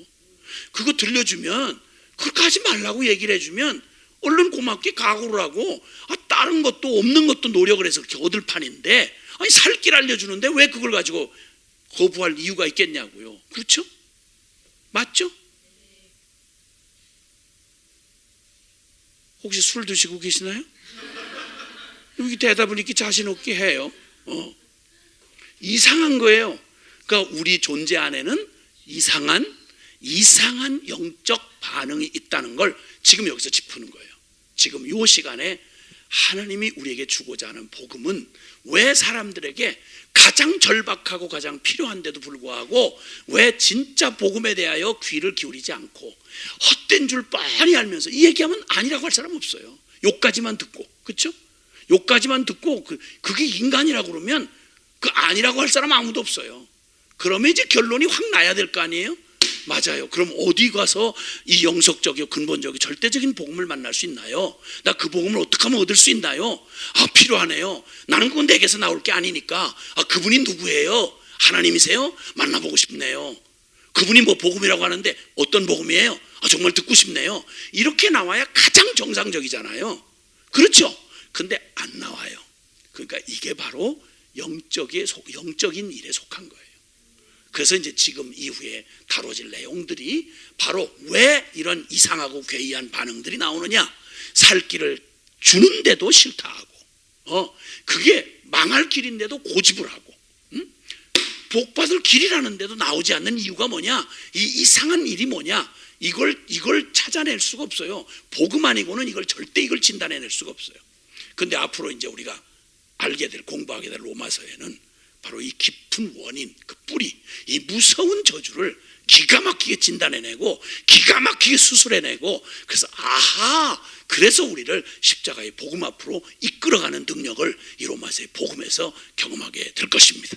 그거 들려주면, 그렇게 하지 말라고 얘기를 해주면 얼른 고맙게 각오를 하고, 다른 것도 없는 것도 노력을 해서 그렇게 얻을 판인데, 살 길 알려주는데 왜 그걸 가지고 거부할 이유가 있겠냐고요. 그렇죠? 맞죠? 혹시 술 드시고 계시나요? 여기 대답을 이렇게 자신 없게 해요. 이상한 거예요. 그러니까 우리 존재 안에는 이상한 영적 반응이 있다는 걸 지금 여기서 짚는 거예요. 지금 이 시간에 하나님이 우리에게 주고자 하는 복음은 왜 사람들에게 가장 절박하고 가장 필요한데도 불구하고 왜 진짜 복음에 대하여 귀를 기울이지 않고 헛된 줄 뻔히 알면서, 이 얘기하면 아니라고 할 사람 없어요. 욕까지만 듣고, 그렇죠? 욕까지만 듣고 그게 인간이라고 그러면 그 아니라고 할 사람 아무도 없어요. 그러면 이제 결론이 확 나야 될 거 아니에요? 맞아요. 그럼 어디 가서 이 영속적이고 근본적이고 절대적인 복음을 만날 수 있나요? 나 그 복음을 어떻게 하면 얻을 수 있나요? 필요하네요. 나는 그건 내게서 나올 게 아니니까. 그분이 누구예요? 하나님이세요? 만나보고 싶네요. 그분이 뭐 복음이라고 하는데 어떤 복음이에요? 정말 듣고 싶네요. 이렇게 나와야 가장 정상적이잖아요. 그렇죠? 근데 안 나와요. 그러니까 이게 바로 영적인 일에 속한 거예요. 그래서 이제 지금 이후에 다뤄질 내용들이 바로 왜 이런 이상하고 괴이한 반응들이 나오느냐. 살 길을 주는데도 싫다 하고, 그게 망할 길인데도 고집을 하고, 복받을 길이라는데도 나오지 않는 이유가 뭐냐? 이 이상한 일이 뭐냐? 이걸 찾아낼 수가 없어요. 복음 아니고는 이걸 진단해낼 수가 없어요. 근데 앞으로 이제 우리가 공부하게 될 로마서에는 바로 이 깊은 원인, 그 뿌리, 이 무서운 저주를 기가 막히게 진단해내고 기가 막히게 수술해내고, 그래서 그래서 우리를 십자가의 복음 앞으로 이끌어가는 능력을 이 로마서의 복음에서 경험하게 될 것입니다.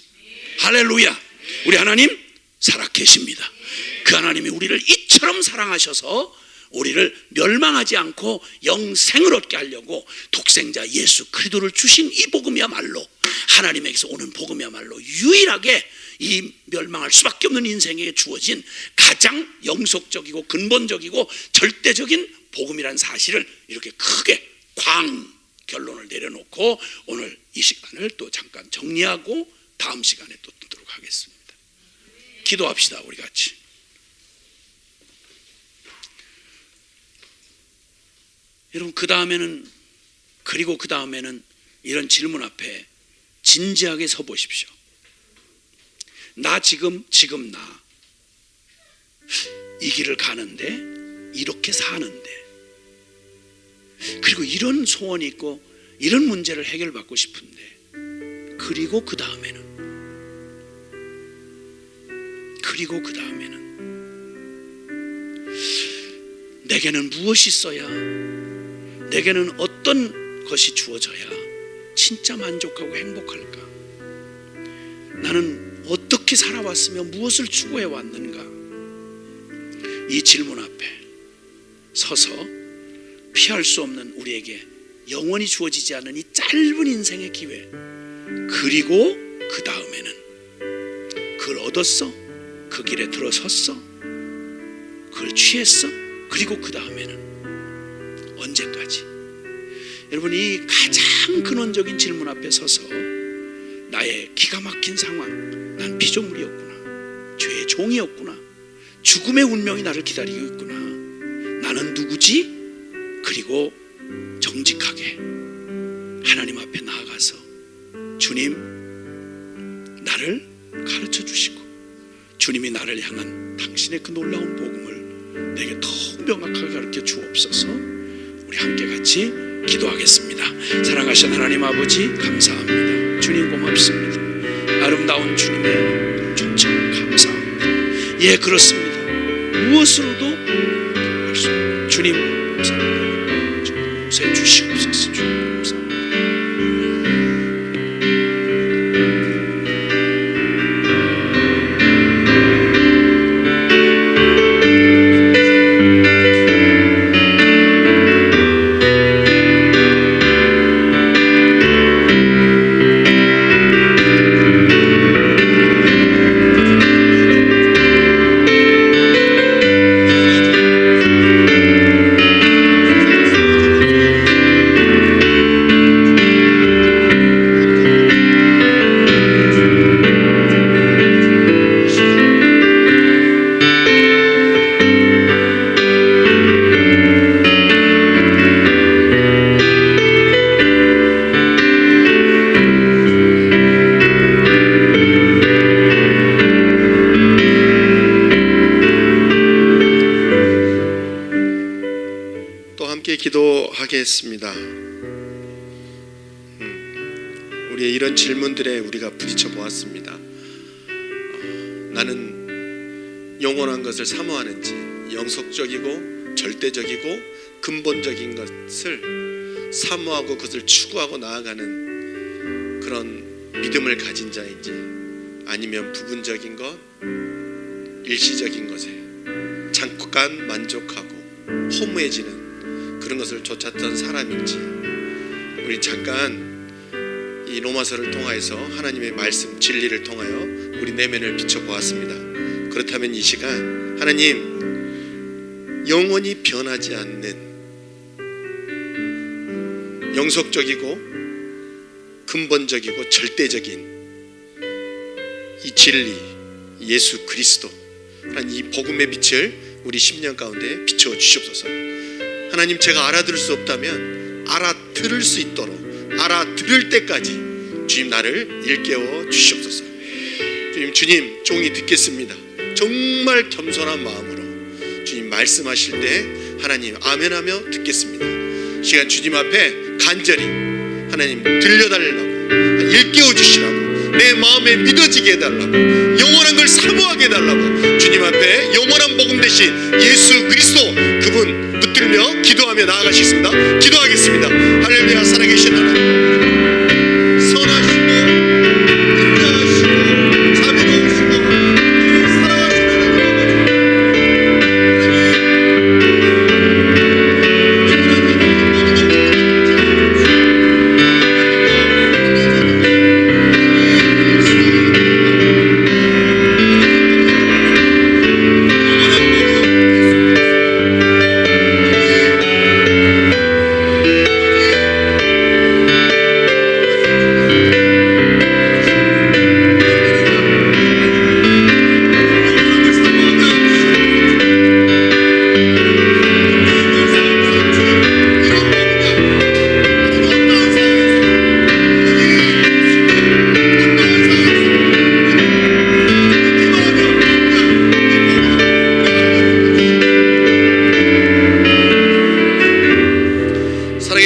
할렐루야. 우리 하나님 살아계십니다. 그 하나님이 우리를 이처럼 사랑하셔서 우리를 멸망하지 않고 영생을 얻게 하려고 독생자 예수 그리스도를 주신 이 복음이야말로, 하나님에게서 오는 복음이야말로 유일하게 이 멸망할 수밖에 없는 인생에게 주어진 가장 영속적이고 근본적이고 절대적인 복음이라는 사실을 이렇게 크게 결론을 내려놓고 오늘 이 시간을 또 잠깐 정리하고 다음 시간에 또 듣도록 하겠습니다. 기도합시다. 우리 같이. 여러분, 그 다음에는 이런 질문 앞에 진지하게 서 보십시오. 나 지금 나 이 길을 가는데, 이렇게 사는데, 그리고 이런 소원이 있고 이런 문제를 해결받고 싶은데, 그리고 그 다음에는 내게는 무엇이 있어야, 내게는 어떤 것이 주어져야 진짜 만족하고 행복할까? 나는 어떻게 살아왔으며 무엇을 추구해 왔는가? 이 질문 앞에 서서 피할 수 없는 우리에게 영원히 주어지지 않는 이 짧은 인생의 기회, 그리고 그 다음에는 그걸 얻었어? 그 길에 들어섰어? 그걸 취했어? 그리고 그 다음에는 언제까지? 여러분, 이 가장 근원적인 질문 앞에 서서 나의 기가 막힌 상황, 난 피조물이었구나, 죄의 종이었구나, 죽음의 운명이 나를 기다리고 있구나, 나는 누구지? 그리고 정직하게 하나님 앞에 나아가서 주님, 나를 가르쳐 주시고 주님이 나를 향한 당신의 그 놀라운 복음을 내게 더욱 명확하게 가르쳐 주옵소서. 우리 함께 같이 기도하겠습니다. 사랑하신 하나님 아버지, 감사합니다. 주님 고맙습니다. 아름다운 주님의 초청 감사합니다. 예, 그렇습니다. 무엇으로도 할 수 없는 주님 감사합니다. 새 주시옵소서. 주님 감사합니다. 기도하겠습니다. 우리의 이런 질문들에 우리가 부딪혀 보았습니다. 나는 영원한 것을 사모하는지, 영속적이고 절대적이고 근본적인 것을 사모하고 그것을 추구하고 나아가는 그런 믿음을 가진 자인지, 아니면 부분적인 것, 일시적인 것에 잠깐 만족하고 허무해지는 그런 것을 쫓았던 사람인지, 우리 잠깐 이 로마서를 통하여서 하나님의 말씀 진리를 통하여 우리 내면을 비춰보았습니다. 그렇다면 이 시간 하나님, 영원히 변하지 않는 영속적이고 근본적이고 절대적인 이 진리 예수 그리스도 하나님 이 복음의 빛을 우리 심령 가운데 비춰 주시옵소서. 하나님 제가 알아들을 수 없다면 알아들을 수 있도록 알아들을 때까지 주님 나를 일깨워 주시옵소서. 주님 종이 듣겠습니다. 정말 겸손한 마음으로 주님 말씀하실 때 하나님 아멘하며 듣겠습니다. 시간 주님 앞에 간절히 하나님 들려달라고 일깨워 주시라고 내 마음에 믿어지게 해달라고 영원한 걸 사모하게 해달라고 주님 앞에 영원한 복음 되신 예수 그리스도 그분 붙들며 기도하며 나아가시겠습니다. 기도하겠습니다. 할렐루야. 살아계신 하나님 선하시고 인자하시고 자비로우시고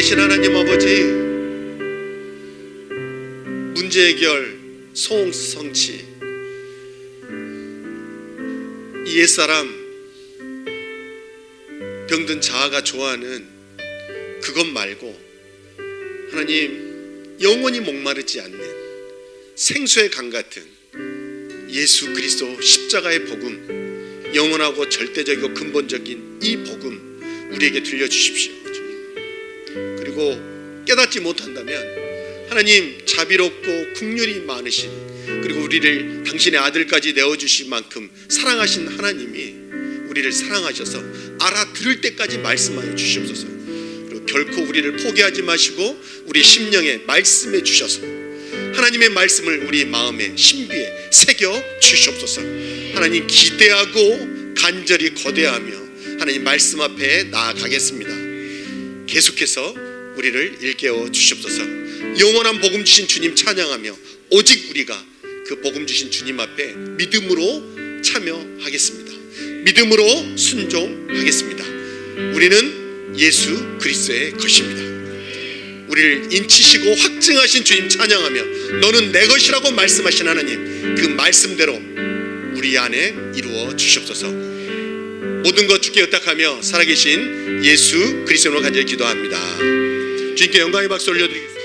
사랑하시는 하나님 아버지 문제 해결 소홍성치 이 옛사람 병든 자아가 좋아하는 그것 말고 하나님 영원히 목마르지 않는 생수의 강 같은 예수 그리스도 십자가의 복음 영원하고 절대적이고 근본적인 이 복음 우리에게 들려주십시오. 그리고 깨닫지 못한다면 하나님 자비롭고 긍휼이 많으신 그리고 우리를 당신의 아들까지 내어주신 만큼 사랑하신 하나님이 우리를 사랑하셔서 알아들을 때까지 말씀하여 주시옵소서. 그리고 결코 우리를 포기하지 마시고 우리 심령에 말씀해 주셔서 하나님의 말씀을 우리 마음의 신비에 새겨 주시옵소서. 하나님 기대하고 간절히 거대하며 하나님 말씀 앞에 나아가겠습니다. 계속해서 우리를 일깨워 주시옵소서. 영원한 복음 주신 주님 찬양하며 오직 우리가 그 복음 주신 주님 앞에 믿음으로 참여하겠습니다. 믿음으로 순종하겠습니다. 우리는 예수 그리스도의 것입니다. 우리를 인치시고 확증하신 주님 찬양하며 너는 내 것이라고 말씀하신 하나님 그 말씀대로 우리 안에 이루어 주시옵소서. 모든 것 주께 의탁하며 살아계신 예수 그리스도로 간절히 기도합니다. 주님께 영광의 박수 올려드리겠습니다.